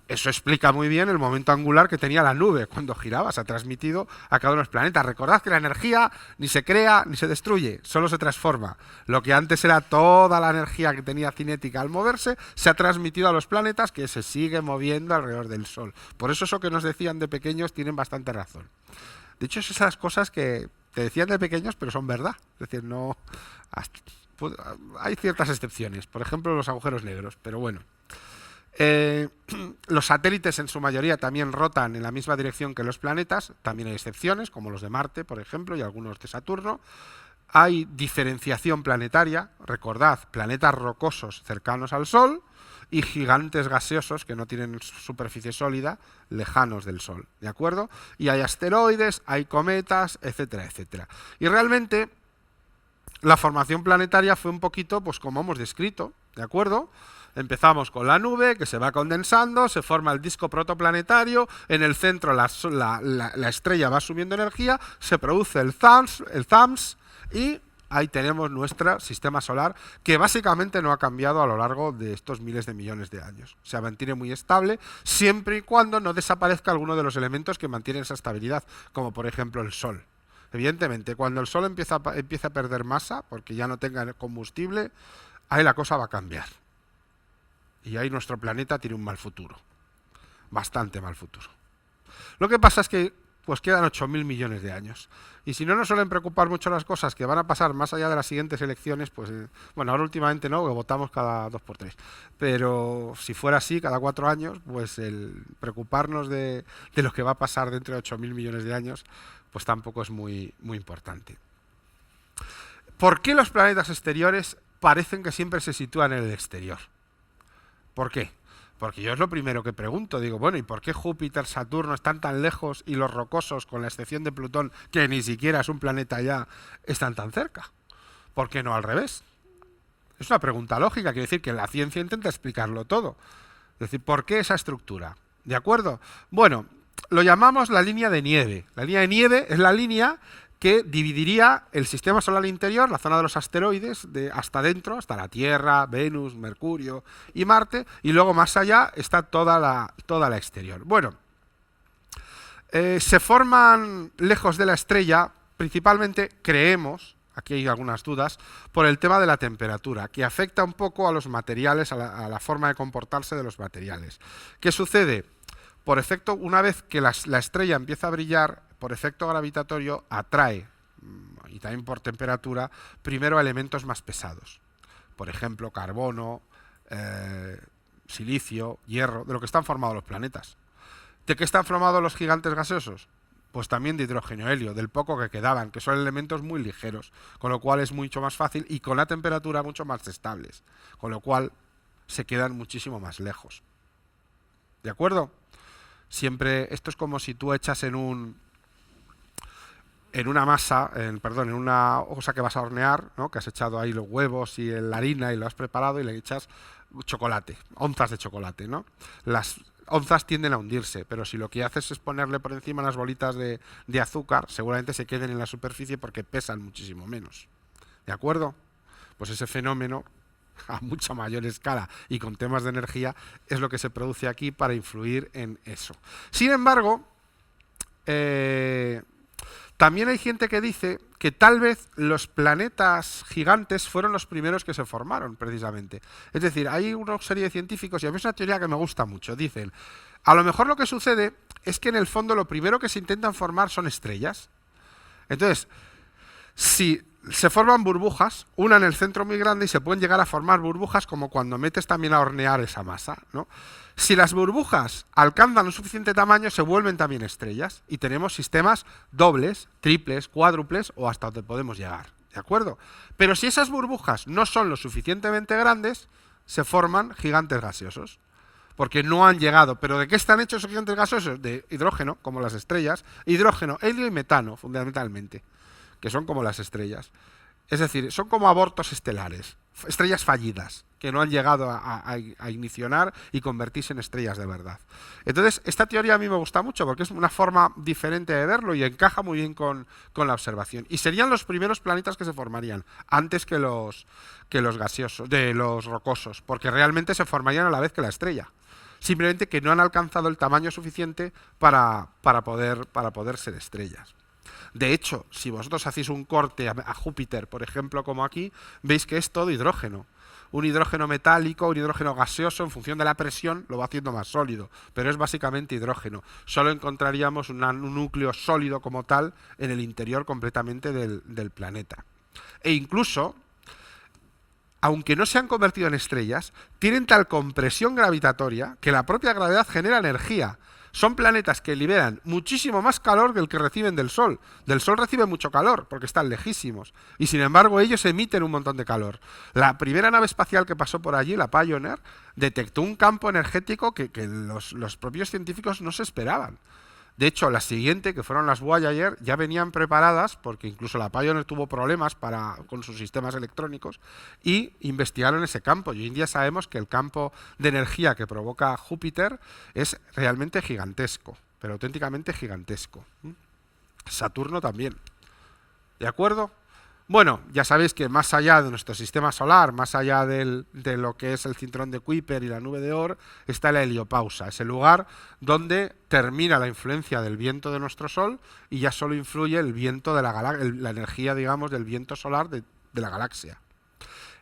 eso explica muy bien el momento angular que tenía la nube cuando giraba, se ha transmitido a cada uno de los planetas. Recordad que la energía ni se crea ni se destruye, solo se transforma. Lo que antes era toda la energía que tenía cinética al moverse, se ha transmitido a los planetas que se sigue moviendo alrededor del Sol. Por eso que nos decían de pequeños tienen bastante razón. De hecho, es esas cosas que te decían de pequeños, pero son verdad. Es decir, no... hay ciertas excepciones, por ejemplo los agujeros negros, pero bueno. Los satélites en su mayoría también rotan en la misma dirección que los planetas, también hay excepciones, como los de Marte, por ejemplo, y algunos de Saturno. Hay diferenciación planetaria, recordad, planetas rocosos cercanos al Sol y gigantes gaseosos que no tienen superficie sólida, lejanos del Sol, ¿de acuerdo? Y hay asteroides, hay cometas, etcétera, etcétera. Y realmente la formación planetaria fue un poquito, pues como hemos descrito, ¿de acuerdo? Empezamos con la nube que se va condensando, se forma el disco protoplanetario, en el centro la estrella va subiendo energía, se produce el THAMS y ahí tenemos nuestro sistema solar que básicamente no ha cambiado a lo largo de estos miles de millones de años. Se mantiene muy estable siempre y cuando no desaparezca alguno de los elementos que mantienen esa estabilidad, como por ejemplo el Sol. Evidentemente, cuando el Sol empieza a perder masa, porque ya no tenga combustible, ahí la cosa va a cambiar. Y ahí nuestro planeta tiene un mal futuro. Bastante mal futuro. Lo que pasa es que pues quedan 8.000 millones de años. Y si no nos suelen preocupar mucho las cosas que van a pasar más allá de las siguientes elecciones, pues bueno, ahora últimamente no, que votamos cada 2 por 3. Pero si fuera así, cada 4 años, pues el preocuparnos de lo que va a pasar dentro de 8.000 millones de años, pues tampoco es muy importante. ¿Por qué los planetas exteriores parecen que siempre se sitúan en el exterior? ¿Por qué? Porque yo es lo primero que pregunto, digo, bueno, ¿y por qué Júpiter, Saturno están tan lejos y los rocosos, con la excepción de Plutón, que ni siquiera es un planeta ya, están tan cerca? ¿Por qué no al revés? Es una pregunta lógica, quiere decir que la ciencia intenta explicarlo todo. Es decir, ¿por qué esa estructura? ¿De acuerdo? Bueno, lo llamamos la línea de nieve. La línea de nieve es la línea que dividiría el sistema solar interior, la zona de los asteroides, hasta dentro, hasta la Tierra, Venus, Mercurio y Marte, y luego más allá está toda la exterior. Bueno, se forman lejos de la estrella, principalmente, creemos, aquí hay algunas dudas, por el tema de la temperatura, que afecta un poco a los materiales, a la forma de comportarse de los materiales. ¿Qué sucede? Por efecto, una vez que la estrella empieza a brillar, por efecto gravitatorio, atrae, y también por temperatura, primero a elementos más pesados. Por ejemplo, carbono, silicio, hierro, de lo que están formados los planetas. ¿De qué están formados los gigantes gaseosos? Pues también de hidrógeno, helio, del poco que quedaban, que son elementos muy ligeros, con lo cual es mucho más fácil y con la temperatura mucho más estables, con lo cual se quedan muchísimo más lejos. ¿De acuerdo? Siempre, esto es como si tú echas en una masa, en una cosa que vas a hornear, ¿no? Que has echado ahí los huevos y la harina y lo has preparado y le echas chocolate, onzas de chocolate, ¿no? Las onzas tienden a hundirse, pero si lo que haces es ponerle por encima unas bolitas de azúcar, seguramente se queden en la superficie porque pesan muchísimo menos. ¿De acuerdo? Pues ese fenómeno, a mucha mayor escala y con temas de energía, es lo que se produce aquí para influir en eso. Sin embargo, también hay gente que dice que tal vez los planetas gigantes fueron los primeros que se formaron, precisamente. Es decir, hay una serie de científicos, y a mí es una teoría que me gusta mucho, dicen, a lo mejor lo que sucede es que en el fondo lo primero que se intentan formar son estrellas. Entonces, si se forman burbujas, una en el centro muy grande, y se pueden llegar a formar burbujas como cuando metes también a hornear esa masa, ¿no? Si las burbujas alcanzan un suficiente tamaño, se vuelven también estrellas y tenemos sistemas dobles, triples, cuádruples o hasta donde podemos llegar, ¿de acuerdo? Pero si esas burbujas no son lo suficientemente grandes, se forman gigantes gaseosos, porque no han llegado. ¿Pero de qué están hechos esos gigantes gaseosos? De hidrógeno, como las estrellas, hidrógeno, helio y metano, fundamentalmente, que son como las estrellas. Es decir, son como abortos estelares, estrellas fallidas, que no han llegado a ignicionar y convertirse en estrellas de verdad. Entonces, esta teoría a mí me gusta mucho porque es una forma diferente de verlo y encaja muy bien con la observación. Y serían los primeros planetas que se formarían, antes que los gaseosos, de los rocosos, porque realmente se formarían a la vez que la estrella. Simplemente que no han alcanzado el tamaño suficiente para poder ser estrellas. De hecho, si vosotros hacéis un corte a Júpiter, por ejemplo, como aquí, veis que es todo hidrógeno. Un hidrógeno metálico, un hidrógeno gaseoso, en función de la presión, lo va haciendo más sólido, pero es básicamente hidrógeno. Solo encontraríamos un núcleo sólido como tal en el interior completamente del planeta. E incluso, aunque no se han convertido en estrellas, tienen tal compresión gravitatoria que la propia gravedad genera energía. Son planetas que liberan muchísimo más calor que el que reciben del Sol. Del Sol reciben mucho calor, porque están lejísimos. Y sin embargo, ellos emiten un montón de calor. La primera nave espacial que pasó por allí, la Pioneer, detectó un campo energético que los propios científicos no se esperaban. De hecho, la siguiente, que fueron las Voyager, ya venían preparadas, porque incluso la Pioneer tuvo problemas con sus sistemas electrónicos, y investigaron ese campo. Y hoy en día sabemos que el campo de energía que provoca Júpiter es realmente gigantesco, pero auténticamente gigantesco. Saturno también. ¿De acuerdo? Bueno, ya sabéis que más allá de nuestro sistema solar, más allá de lo que es el cinturón de Kuiper y la nube de Oort, está la heliopausa, ese lugar donde termina la influencia del viento de nuestro Sol y ya solo influye el viento de la energía, digamos, del viento solar de la galaxia.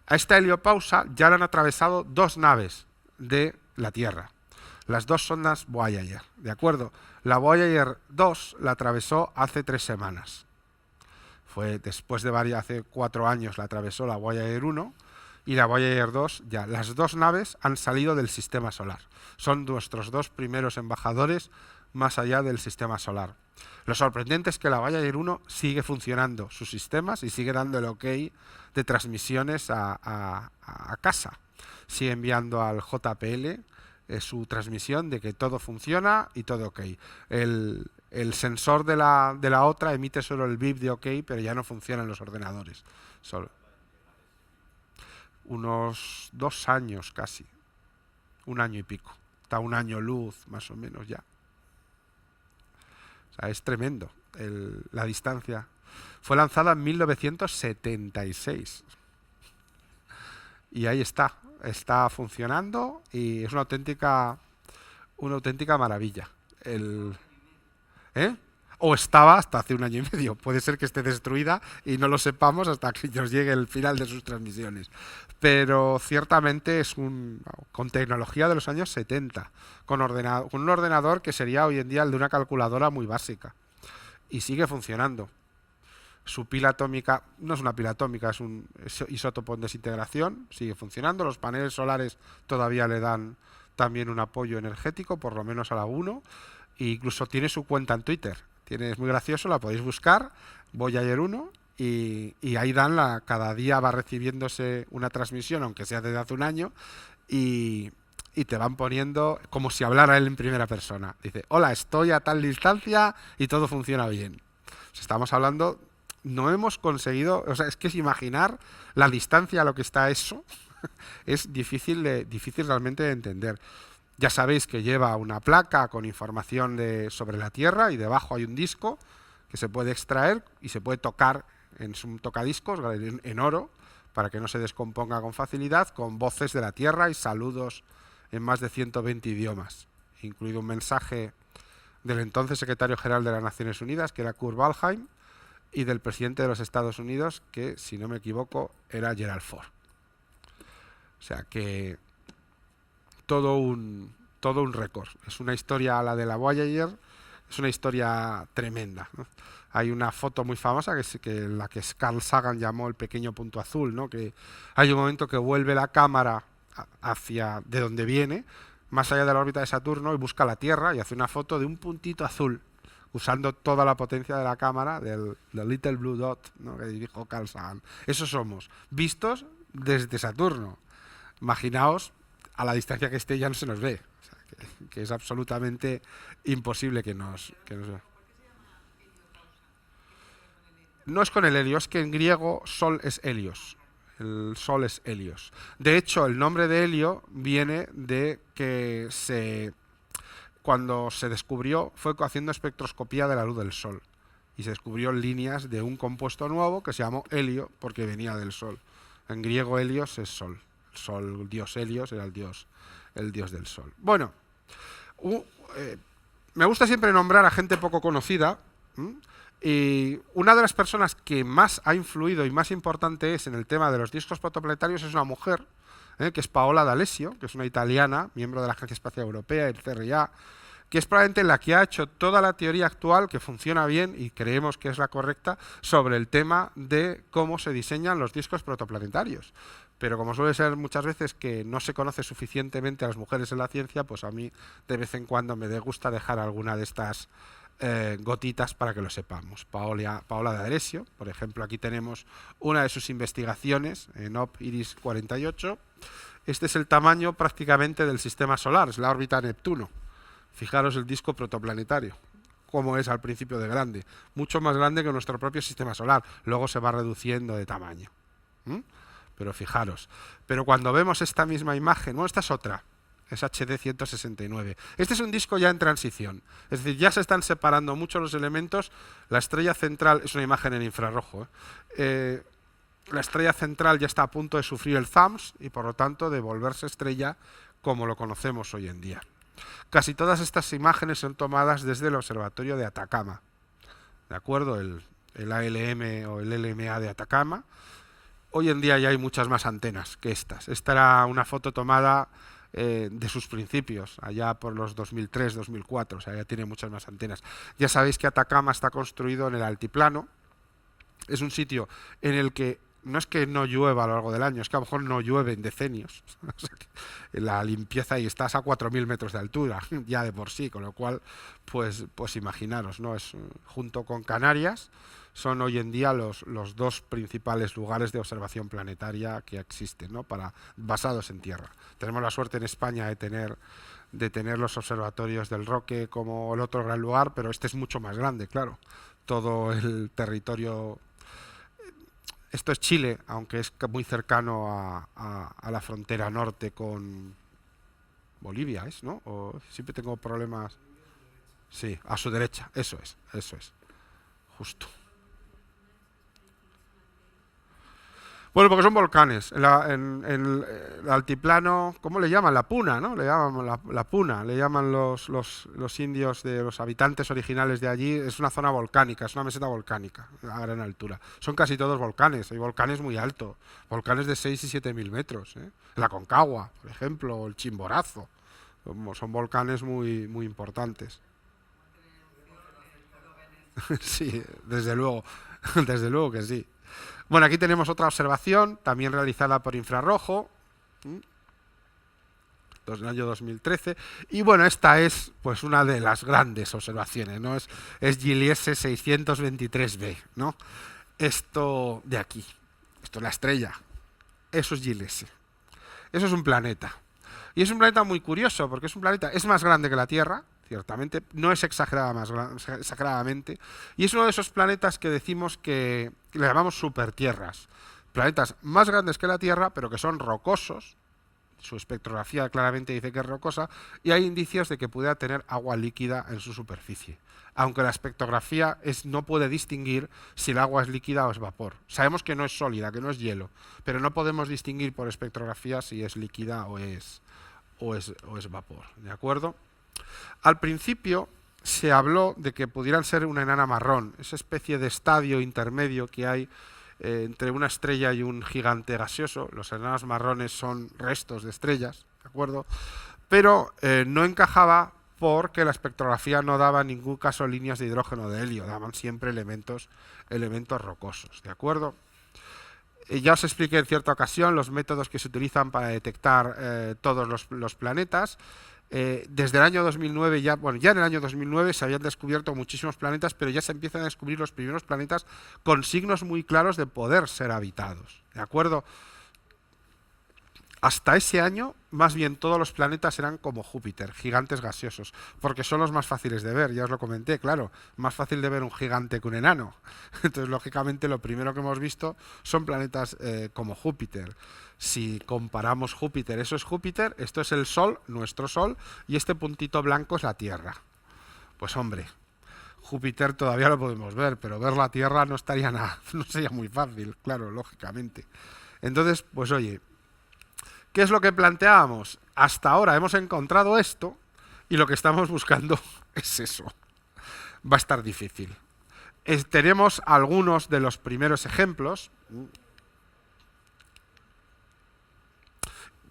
A esta heliopausa ya la han atravesado dos naves de la Tierra. Las dos sondas Voyager, ¿de acuerdo? La Voyager 2 la atravesó hace 3 semanas. Fue después de hace 4 años la atravesó la Voyager 1 y la Voyager 2 ya. Las dos naves han salido del sistema solar. Son nuestros dos primeros embajadores más allá del sistema solar. Lo sorprendente es que la Voyager 1 sigue funcionando sus sistemas y sigue dando el ok de transmisiones a casa. Sigue enviando al JPL su transmisión de que todo funciona y todo ok. El sensor de la otra emite solo el bip de OK, pero ya no funciona en los ordenadores. Solo. Unos 2 años casi. 1 año y pico. Está 1 año luz, más o menos ya. O sea, es tremendo la distancia. Fue lanzada en 1976. Y ahí está funcionando y es una auténtica maravilla. ¿Eh? O estaba hasta hace 1 año y medio. Puede ser que esté destruida y no lo sepamos hasta que nos llegue el final de sus transmisiones. Pero ciertamente con tecnología de los años 70, con un ordenador que sería hoy en día el de una calculadora muy básica. Y sigue funcionando. Su pila atómica no es una pila atómica, es un isótopo en desintegración, sigue funcionando. Los paneles solares todavía le dan también un apoyo energético, por lo menos a la 1. E incluso tiene su cuenta en Twitter. Es muy gracioso, la podéis buscar, Voyager 1, y ahí cada día va recibiéndose una transmisión, aunque sea desde hace 1 año, y te van poniendo como si hablara él en primera persona. Dice, hola, estoy a tal distancia y todo funciona bien. O sea, estamos hablando, no hemos conseguido, o sea, es que es imaginar la distancia a lo que está eso, es difícil realmente de entender. Ya sabéis que lleva una placa con información sobre la Tierra y debajo hay un disco que se puede extraer y se puede tocar en un tocadiscos en oro para que no se descomponga con facilidad, con voces de la Tierra y saludos en más de 120 idiomas, incluido un mensaje del entonces secretario general de las Naciones Unidas, que era Kurt Waldheim, y del presidente de los Estados Unidos, que, si no me equivoco, era Gerald Ford. O sea que todo un récord. Es una historia, la de la Voyager, es una historia tremenda, ¿no? Hay una foto muy famosa la que Carl Sagan llamó el pequeño punto azul, ¿no? Que hay un momento que vuelve la cámara hacia de donde viene, más allá de la órbita de Saturno, y busca la Tierra y hace una foto de un puntito azul, usando toda la potencia de la cámara del Little Blue Dot, ¿no? Que dijo Carl Sagan. Eso somos, vistos desde Saturno. Imaginaos, a la distancia que esté ya no se nos ve. O sea, que es absolutamente imposible que nos vea. No es con el helio, es que en griego sol es helios. El sol es helios. De hecho, el nombre de helio viene de que cuando se descubrió fue haciendo espectroscopía de la luz del sol. Y se descubrió líneas de un compuesto nuevo que se llamó helio porque venía del sol. En griego helios es sol. El sol, el dios Helios, era el dios del sol. Bueno, me gusta siempre nombrar a gente poco conocida. Y una de las personas que más ha influido y más importante es en el tema de los discos protoplanetarios es una mujer, que es Paola D'Alessio, que es una italiana, miembro de la Agencia Espacial Europea, el CRA, que es probablemente la que ha hecho toda la teoría actual, que funciona bien y creemos que es la correcta, sobre el tema de cómo se diseñan los discos protoplanetarios. Pero como suele ser muchas veces que no se conoce suficientemente a las mujeres en la ciencia, pues a mí de vez en cuando me gusta dejar alguna de estas gotitas para que lo sepamos. Paola D'Alessio, por ejemplo, aquí tenemos una de sus investigaciones en OP-IRIS 48. Este es el tamaño prácticamente del sistema solar, es la órbita de Neptuno. Fijaros el disco protoplanetario, cómo es al principio de grande, mucho más grande que nuestro propio sistema solar, luego se va reduciendo de tamaño. Pero fijaros, pero cuando vemos esta misma imagen, bueno, esta es otra, es HD 169. Este es un disco ya en transición, es decir, ya se están separando mucho los elementos. La estrella central, es una imagen en infrarrojo, la estrella central ya está a punto de sufrir el THUMS y por lo tanto de volverse estrella como lo conocemos hoy en día. Casi todas estas imágenes son tomadas desde el observatorio de Atacama, ¿de acuerdo? El ALM o el LMA de Atacama. Hoy en día ya hay muchas más antenas que estas. Esta era una foto tomada de sus principios, allá por los 2003, 2004, o sea, ya tiene muchas más antenas. Ya sabéis que Atacama está construido en el altiplano. Es un sitio en el que no es que no llueva a lo largo del año, es que a lo mejor no llueve en decenios. O sea, la limpieza, y estás a 4.000 metros de altura, ya de por sí, con lo cual, pues imaginaros, ¿no? Junto con Canarias, son hoy en día los dos principales lugares de observación planetaria que existen, ¿no? Basados en tierra. Tenemos la suerte en España de tener los observatorios del Roque como el otro gran lugar, pero este es mucho más grande, claro. Todo el territorio. Esto es Chile, aunque es muy cercano a la frontera norte con Bolivia, ¿no? O siempre tengo problemas. Sí, a su derecha, eso es, justo. Bueno, porque son volcanes. En el altiplano, ¿cómo le llaman? La Puna, ¿no? Le llaman la Puna, le llaman los indios, de los habitantes originales de allí. Es una zona volcánica, es una meseta volcánica a gran altura. Son casi todos volcanes, hay volcanes muy altos, volcanes de 6 y 7 mil metros. La Concagua, por ejemplo, o el Chimborazo. Son volcanes muy importantes. Sí, desde luego, desde luego que sí. Bueno, aquí tenemos otra observación, también realizada por infrarrojo, del año 2013. Y bueno, esta es pues una de las grandes observaciones, ¿no? Es Gliese 623b, ¿no? Esto de aquí, esto es la estrella, eso es Gliese. Eso es un planeta. Y es un planeta muy curioso, porque es un planeta, es más grande que la Tierra, ciertamente, no es exageradamente, y es uno de esos planetas que decimos que le llamamos supertierras. Planetas más grandes que la Tierra, pero que son rocosos, su espectrografía claramente dice que es rocosa, y hay indicios de que pudiera tener agua líquida en su superficie. Aunque la espectrografía no puede distinguir si el agua es líquida o es vapor. Sabemos que no es sólida, que no es hielo, pero no podemos distinguir por espectrografía si es líquida o es vapor. ¿De acuerdo? Al principio se habló de que pudieran ser una enana marrón, esa especie de estadio intermedio que hay entre una estrella y un gigante gaseoso. Los enanos marrones son restos de estrellas, ¿de acuerdo? Pero no encajaba porque la espectrografía no daba en ningún caso líneas de hidrógeno o de helio, daban siempre elementos rocosos, ¿de acuerdo? Ya os expliqué en cierta ocasión los métodos que se utilizan para detectar todos los planetas. Desde el año 2009, ya en el año 2009 se habían descubierto muchísimos planetas, pero ya se empiezan a descubrir los primeros planetas con signos muy claros de poder ser habitados. ¿De acuerdo? Hasta ese año, más bien todos los planetas eran como Júpiter, gigantes gaseosos, porque son los más fáciles de ver, ya os lo comenté, claro, más fácil de ver un gigante que un enano. Entonces, lógicamente, lo primero que hemos visto son planetas como Júpiter. Si comparamos Júpiter, eso es Júpiter, esto es el Sol, nuestro Sol, y este puntito blanco es la Tierra. Pues hombre, Júpiter todavía lo podemos ver, pero ver la Tierra no estaría nada, no sería muy fácil, claro, lógicamente. Entonces, pues oye, ¿qué es lo que planteábamos? Hasta ahora hemos encontrado esto y lo que estamos buscando es eso. Va a estar difícil. Tenemos algunos de los primeros ejemplos,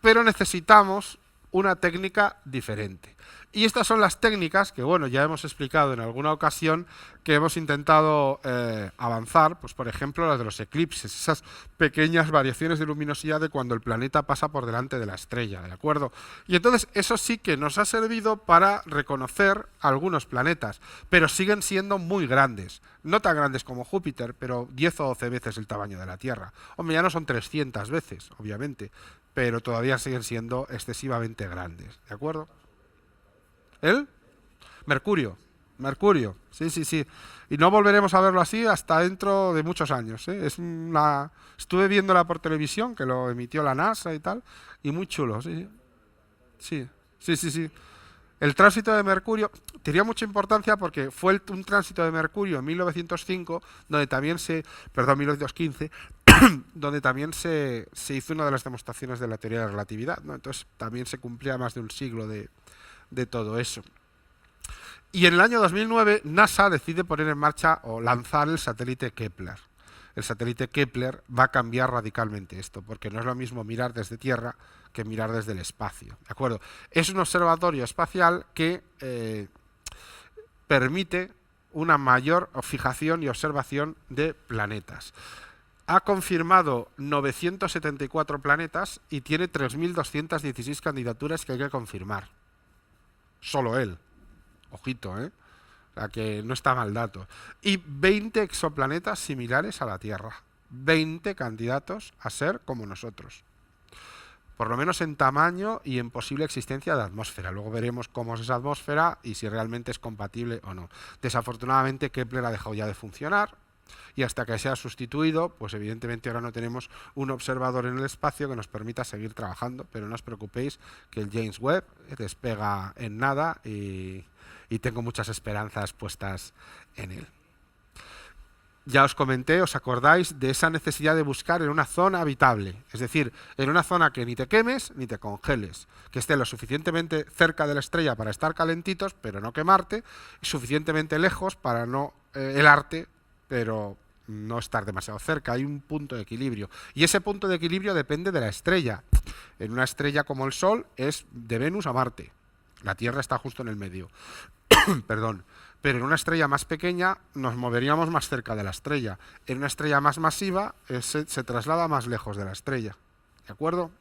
pero necesitamos una técnica diferente. Y estas son las técnicas que, bueno, ya hemos explicado en alguna ocasión, que hemos intentado avanzar, pues por ejemplo las de los eclipses, esas pequeñas variaciones de luminosidad de cuando el planeta pasa por delante de la estrella, ¿de acuerdo? Y entonces eso sí que nos ha servido para reconocer algunos planetas, pero siguen siendo muy grandes, no tan grandes como Júpiter, pero 10 o 12 veces el tamaño de la Tierra. Hombre, ya no son 300 veces, obviamente, pero todavía siguen siendo excesivamente grandes, ¿de acuerdo? ¿El? Mercurio. Mercurio, sí, sí, sí. Y no volveremos a verlo así hasta dentro de muchos años. Estuve viéndola por televisión, que lo emitió la NASA y tal, y muy chulo, sí. Sí, sí, sí, sí. El tránsito de Mercurio tenía mucha importancia porque fue un tránsito de Mercurio en 1905, donde también 1915, donde también se hizo una de las demostraciones de la teoría de la relatividad, ¿no? Entonces también se cumplía más de un siglo de todo eso. Y en el año 2009 NASA decide poner en marcha o lanzar el satélite Kepler. El satélite Kepler va a cambiar radicalmente esto, porque no es lo mismo mirar desde Tierra que mirar desde el espacio. ¿De acuerdo? Es un observatorio espacial que permite una mayor fijación y observación de planetas. Ha confirmado 974 planetas y tiene 3.216 candidaturas que hay que confirmar. Solo él. Ojito, ¿eh? O sea que no está mal dato. Y 20 exoplanetas similares a la Tierra. 20 candidatos a ser como nosotros. Por lo menos en tamaño y en posible existencia de atmósfera. Luego veremos cómo es esa atmósfera y si realmente es compatible o no. Desafortunadamente Kepler ha dejado ya de funcionar. Y hasta que sea sustituido, pues evidentemente ahora no tenemos un observador en el espacio que nos permita seguir trabajando, pero no os preocupéis que el James Webb despega en nada y tengo muchas esperanzas puestas en él. Ya os comenté, os acordáis de esa necesidad de buscar en una zona habitable, es decir, en una zona que ni te quemes ni te congeles, que esté lo suficientemente cerca de la estrella para estar calentitos, pero no quemarte, y suficientemente lejos para no helarte, pero no estar demasiado cerca. Hay un punto de equilibrio, y ese punto de equilibrio depende de la estrella. En una estrella como el Sol es de Venus a Marte, la Tierra está justo en el medio. Perdón. Pero en una estrella más pequeña nos moveríamos más cerca de la estrella. En una estrella más masiva se traslada más lejos de la estrella. ¿De acuerdo?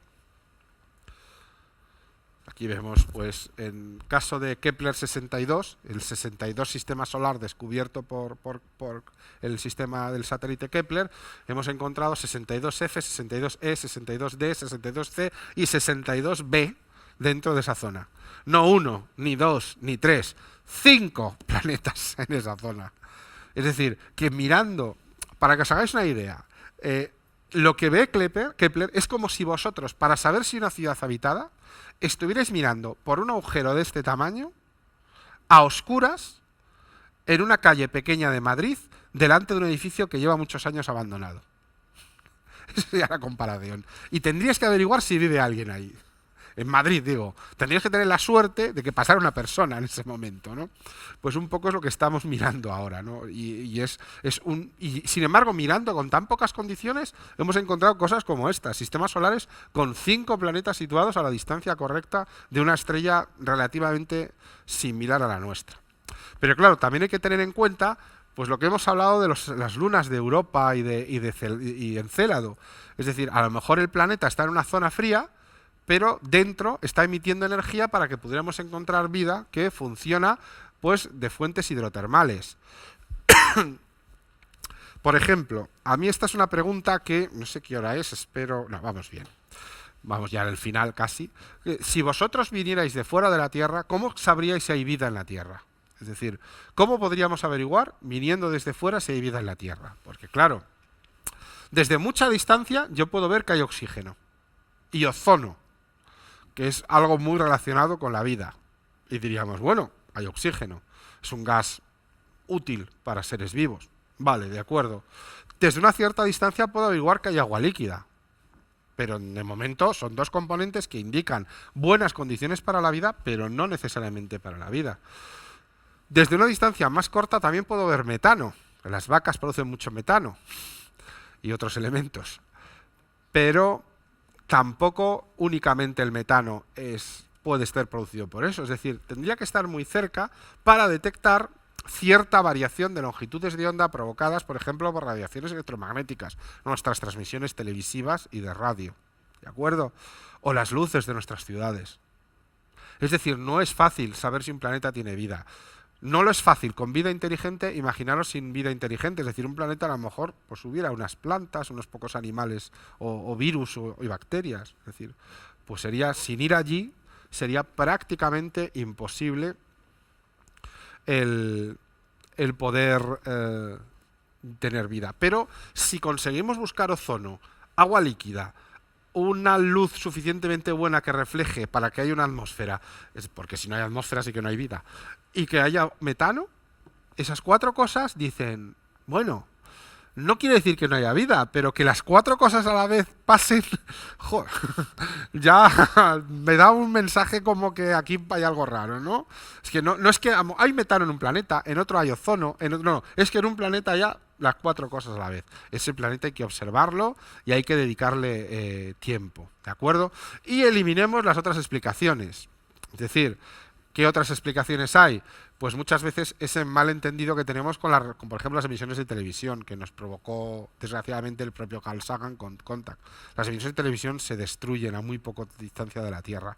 Aquí vemos, pues, en caso de Kepler 62, el 62 sistema solar descubierto por el sistema del satélite Kepler, hemos encontrado 62F, 62E, 62D, 62C y 62B dentro de esa zona. No 1, ni 2, ni 3, 5 planetas en esa zona. Es decir, que mirando, para que os hagáis una idea, lo que ve Kepler es como si vosotros, para saber si una ciudad habitada, estuvierais mirando por un agujero de este tamaño, a oscuras, en una calle pequeña de Madrid, delante de un edificio que lleva muchos años abandonado. Esa sería la comparación. Y tendríais que averiguar si vive alguien ahí. En Madrid, digo, tendrías que tener la suerte de que pasara una persona en ese momento, ¿no? Pues un poco es lo que estamos mirando ahora, ¿no? Y sin embargo, mirando con tan pocas condiciones, hemos encontrado cosas como estas, sistemas solares con 5 planetas situados a la distancia correcta de una estrella relativamente similar a la nuestra. Pero claro, también hay que tener en cuenta pues lo que hemos hablado de las lunas de Europa y Encélado. Es decir, a lo mejor el planeta está en una zona fría, pero dentro está emitiendo energía para que pudiéramos encontrar vida que funciona pues de fuentes hidrotermales. Por ejemplo, a mí esta es una pregunta que, no sé qué hora es, espero... No, vamos bien. Vamos ya al final casi. Si vosotros vinierais de fuera de la Tierra, ¿cómo sabríais si hay vida en la Tierra? Es decir, ¿cómo podríamos averiguar, viniendo desde fuera, si hay vida en la Tierra? Porque claro, desde mucha distancia yo puedo ver que hay oxígeno y ozono, que es algo muy relacionado con la vida. Y diríamos, bueno, hay oxígeno, es un gas útil para seres vivos. Vale, de acuerdo. Desde una cierta distancia puedo averiguar que hay agua líquida, pero de momento son dos componentes que indican buenas condiciones para la vida, pero no necesariamente para la vida. Desde una distancia más corta también puedo ver metano. Las vacas producen mucho metano y otros elementos, pero tampoco únicamente el metano puede ser producido por eso. Es decir, tendría que estar muy cerca para detectar cierta variación de longitudes de onda provocadas, por ejemplo, por radiaciones electromagnéticas, nuestras transmisiones televisivas y de radio, ¿de acuerdo? O las luces de nuestras ciudades. Es decir, no es fácil saber si un planeta tiene vida. No lo es fácil con vida inteligente, imaginaros sin vida inteligente, es decir, un planeta a lo mejor pues hubiera unas plantas, unos pocos animales o virus y bacterias, es decir, pues sería, sin ir allí, sería prácticamente imposible el poder tener vida. Pero si conseguimos buscar ozono, agua líquida, una luz suficientemente buena que refleje para que haya una atmósfera, porque si no hay atmósfera sí que no hay vida, y que haya metano, esas 4 cosas dicen, bueno, no quiere decir que no haya vida, pero que las 4 cosas a la vez pasen, joder, ya me da un mensaje como que aquí hay algo raro, ¿no? Es que no es que hay metano en un planeta, en otro hay ozono, en otro no, es que en un planeta haya las 4 cosas a la vez. Ese planeta hay que observarlo y hay que dedicarle tiempo, ¿de acuerdo? Y eliminemos las otras explicaciones. Es decir, ¿qué otras explicaciones hay? Pues muchas veces ese malentendido que tenemos con por ejemplo, las emisiones de televisión, que nos provocó, desgraciadamente, el propio Carl Sagan con Contact. Las emisiones de televisión se destruyen a muy poca distancia de la Tierra.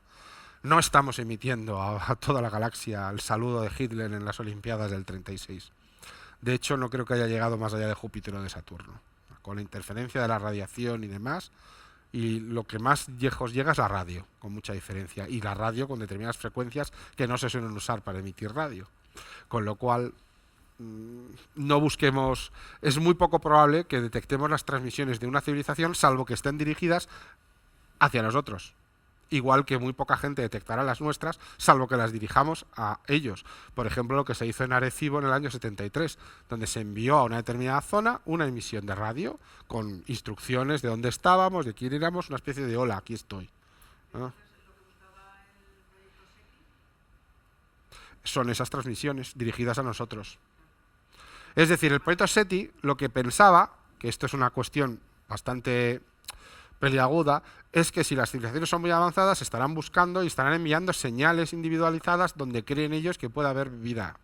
No estamos emitiendo a toda la galaxia el saludo de Hitler en las Olimpiadas del 36. De hecho, no creo que haya llegado más allá de Júpiter o de Saturno. Con la interferencia de la radiación y demás, y lo que más lejos llega es la radio, con mucha diferencia. Y la radio con determinadas frecuencias que no se suelen usar para emitir radio. Con lo cual, no busquemos... Es muy poco probable que detectemos las transmisiones de una civilización, salvo que estén dirigidas hacia nosotros. igual que muy poca gente detectará las nuestras, salvo que las dirijamos a ellos. Por ejemplo, lo que se hizo en Arecibo en el año 73, donde se envió a una determinada zona una emisión de radio con instrucciones de dónde estábamos, de quién éramos, una especie de hola, aquí estoy. ¿No? Son esas transmisiones dirigidas a nosotros. Es decir, el proyecto SETI lo que pensaba, que esto es una cuestión bastante peliaguda, es que si las civilizaciones son muy avanzadas, estarán buscando y estarán enviando señales individualizadas donde creen ellos que puede haber vida.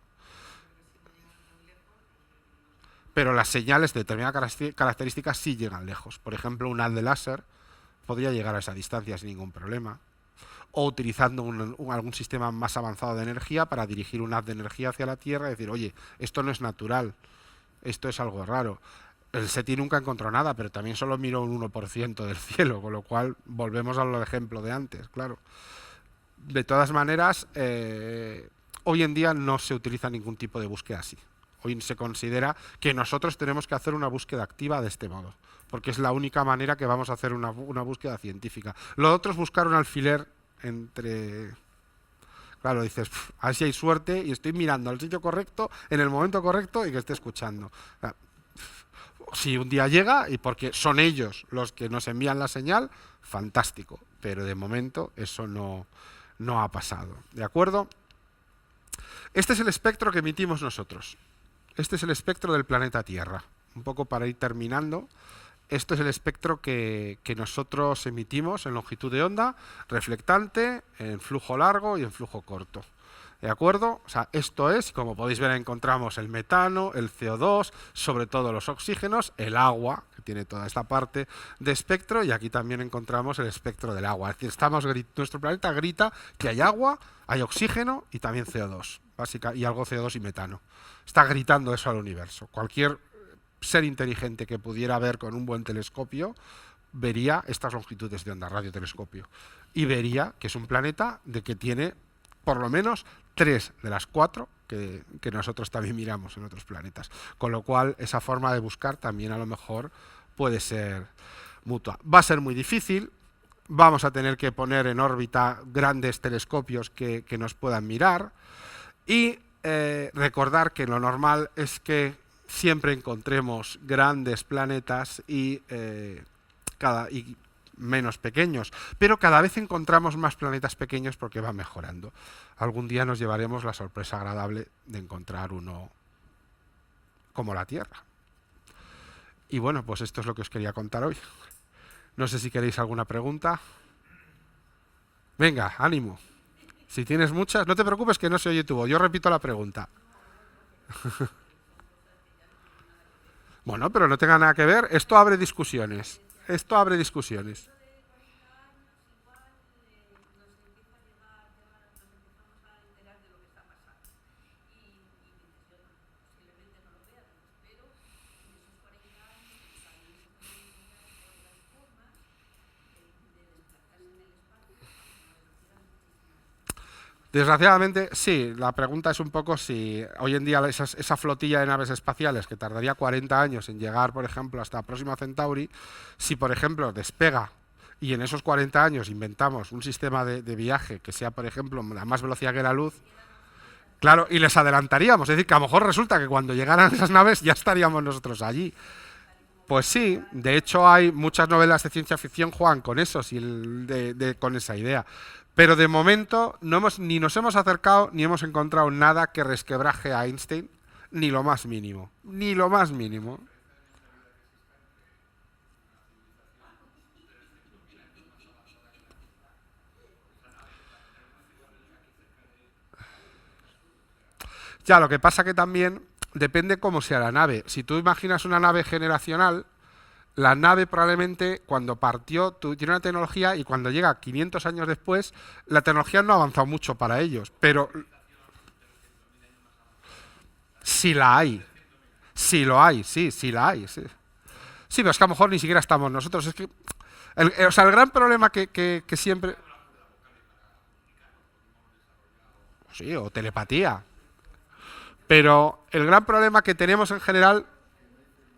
Pero las señales de determinadas características sí llegan lejos. Por ejemplo, un haz de láser podría llegar a esa distancia sin ningún problema. O utilizando algún sistema más avanzado de energía para dirigir un haz de energía hacia la Tierra y decir, oye, esto no es natural, esto es algo raro. El SETI nunca encontró nada, pero también solo miró un 1% del cielo, con lo cual volvemos al ejemplo de antes, claro. De todas maneras, hoy en día no se utiliza ningún tipo de búsqueda así. Hoy se considera que nosotros tenemos que hacer una búsqueda activa de este modo, porque es la única manera que vamos a hacer una búsqueda científica. Lo otro es buscar un alfiler entre... Claro, dices, a ver si hay suerte y estoy mirando al sitio correcto, en el momento correcto y que esté escuchando. O sea, si un día llega y porque son ellos los que nos envían la señal, fantástico, pero de momento eso no ha pasado. ¿De acuerdo? Este es el espectro que emitimos nosotros. Este es el espectro del planeta Tierra. Un poco para ir terminando, esto es el espectro que nosotros emitimos en longitud de onda, reflectante, en flujo largo y en flujo corto. ¿De acuerdo? O sea, esto es, como podéis ver, encontramos el metano, el CO2, sobre todo los oxígenos, el agua, que tiene toda esta parte de espectro, y aquí también encontramos el espectro del agua. Es decir, nuestro planeta grita que hay agua, hay oxígeno y también CO2, y algo CO2 y metano. Está gritando eso al universo. Cualquier ser inteligente que pudiera ver con un buen telescopio vería estas longitudes de onda, radiotelescopio, y vería que es un planeta de que tiene por lo menos 3 de las 4 que nosotros también miramos en otros planetas. Con lo cual, esa forma de buscar también a lo mejor puede ser mutua. Va a ser muy difícil, vamos a tener que poner en órbita grandes telescopios que nos puedan mirar y recordar que lo normal es que siempre encontremos grandes planetas y menos pequeños, pero cada vez encontramos más planetas pequeños porque va mejorando. Algún día nos llevaremos la sorpresa agradable de encontrar uno como la Tierra. Y bueno, pues esto es lo que os quería contar hoy. No sé si queréis alguna pregunta. Venga, ánimo. Si tienes muchas, no te preocupes que no se oye tu voz. Yo repito la pregunta. Bueno, pero no tenga nada que ver. Esto abre discusiones. Esto abre discusiones. Desgraciadamente, sí. La pregunta es un poco si hoy en día esa flotilla de naves espaciales que tardaría 40 años en llegar, por ejemplo, hasta Próxima Centauri, si, por ejemplo, despega y en esos 40 años inventamos un sistema de viaje que sea, por ejemplo, a más velocidad que la luz, claro, y les adelantaríamos. Es decir, que a lo mejor resulta que cuando llegaran esas naves ya estaríamos nosotros allí. Pues sí, de hecho hay muchas novelas de ciencia ficción juegan con eso, con esa idea. Pero de momento ni nos hemos acercado ni hemos encontrado nada que resquebraje a Einstein, ni lo más mínimo. Ni lo más mínimo. Ya, lo que pasa que también depende cómo sea la nave. Si tú imaginas una nave generacional, la nave probablemente cuando partió tiene una tecnología y cuando llega 500 años después, la tecnología no ha avanzado mucho para ellos, pero sí la hay. Sí lo hay, sí la hay. Sí, sí, pero es que a lo mejor ni siquiera estamos nosotros. Es que, o sea, el gran problema que siempre... Sí, o telepatía. Pero el gran problema que tenemos en general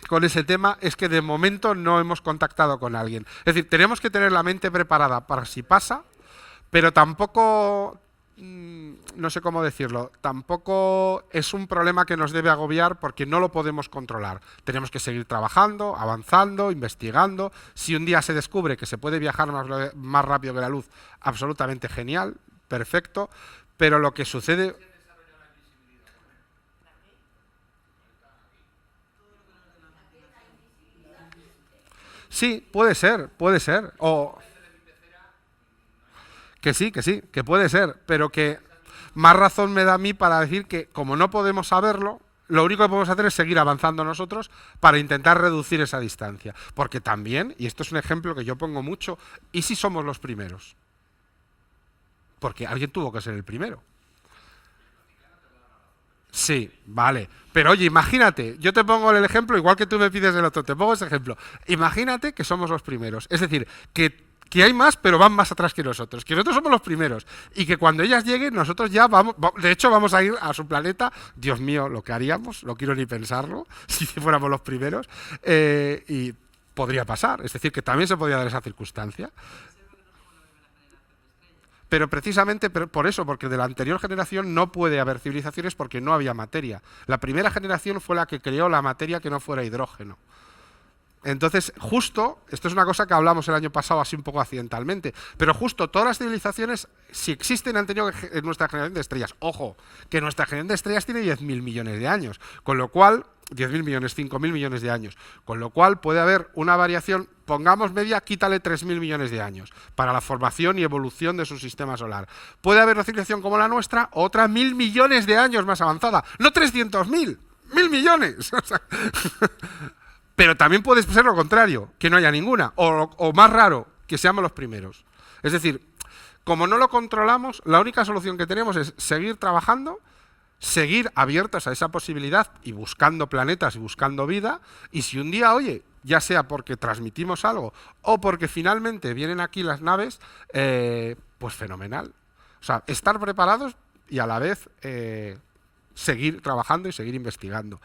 con ese tema es que de momento no hemos contactado con alguien. Es decir, tenemos que tener la mente preparada para si pasa, Pero tampoco, no sé cómo decirlo, tampoco es un problema que nos debe agobiar porque no lo podemos controlar. Tenemos que seguir trabajando, avanzando, investigando. Si un día se descubre que se puede viajar más rápido que la luz, absolutamente genial, perfecto, pero lo que sucede... Sí, puede ser, puede ser. O que puede ser, pero que más razón me da a mí para decir que como no podemos saberlo, lo único que podemos hacer es seguir avanzando nosotros para intentar reducir esa distancia. Porque también, y esto es un ejemplo que yo pongo mucho, ¿y si somos los primeros? Porque alguien tuvo que ser el primero. Sí, vale. Pero oye, imagínate, yo te pongo el ejemplo, igual que tú me pides el otro, te pongo ese ejemplo. Imagínate que somos los primeros. Es decir, que hay más, pero van más atrás que nosotros. Que nosotros somos los primeros. Y que cuando ellas lleguen, nosotros ya vamos, de hecho vamos a ir a su planeta. Dios mío, lo que haríamos, no quiero ni pensarlo, si fuéramos los primeros. Y podría pasar. Es decir, que también se podría dar esa circunstancia. Pero precisamente por eso, porque de la anterior generación no puede haber civilizaciones porque no había materia. La primera generación fue la que creó la materia que no fuera hidrógeno. Entonces, justo, esto es una cosa que hablamos el año pasado así un poco accidentalmente, pero justo todas las civilizaciones, si existen, han tenido nuestra generación de estrellas. Ojo, que nuestra generación de estrellas tiene 10.000 millones de años, con lo cual, 10.000 millones, 5.000 millones de años, con lo cual puede haber una variación, pongamos media, quítale 3.000 millones de años, para la formación y evolución de su sistema solar. Puede haber una civilización como la nuestra, otra 1.000 millones de años más avanzada, no 300.000, 1.000 millones. Pero también puede ser lo contrario, que no haya ninguna, o más raro, que seamos los primeros. Es decir, como no lo controlamos, la única solución que tenemos es seguir trabajando, seguir abiertos a esa posibilidad y buscando planetas y buscando vida, y si un día, oye, ya sea porque transmitimos algo o porque finalmente vienen aquí las naves, pues fenomenal. O sea, estar preparados y a la vez seguir trabajando y seguir investigando.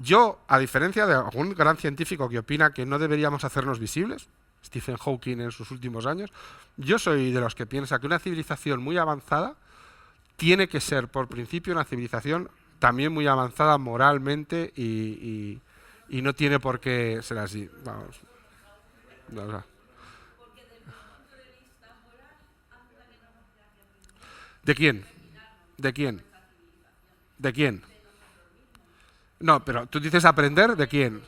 Yo, a diferencia de algún gran científico que opina que no deberíamos hacernos visibles, Stephen Hawking en sus últimos años, yo soy de los que piensa que una civilización muy avanzada tiene que ser, por principio, una civilización también muy avanzada moralmente y no tiene por qué ser así. Vamos. No, o sea. ¿De quién? ¿De quién? ¿De quién? No, pero tú dices aprender, ¿de quién?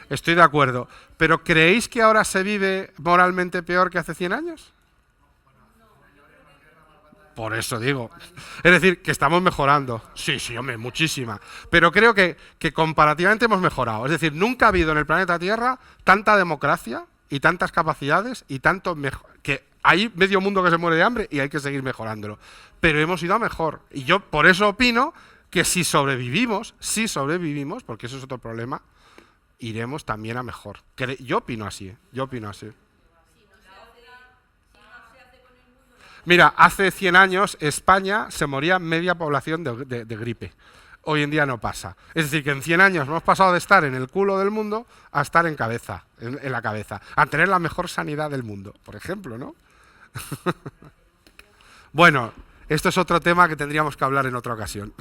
Estoy de acuerdo. ¿Pero creéis que ahora se vive moralmente peor que hace 100 años? Por eso digo. Es decir, que estamos mejorando. Sí, sí, hombre, muchísima. Pero creo que comparativamente hemos mejorado. Es decir, nunca ha habido en el planeta Tierra tanta democracia y tantas capacidades y tanto que hay medio mundo que se muere de hambre y hay que seguir mejorándolo. Pero hemos ido a mejor. Y yo por eso opino que si sobrevivimos, porque eso es otro problema, iremos también a mejor. Yo opino así, yo opino así. Mira, hace 100 años España se moría media población de gripe. Hoy en día no pasa. Es decir, que en 100 años hemos pasado de estar en el culo del mundo a estar en cabeza, en la cabeza, a tener la mejor sanidad del mundo, por ejemplo, ¿no? Bueno, esto es otro tema que tendríamos que hablar en otra ocasión.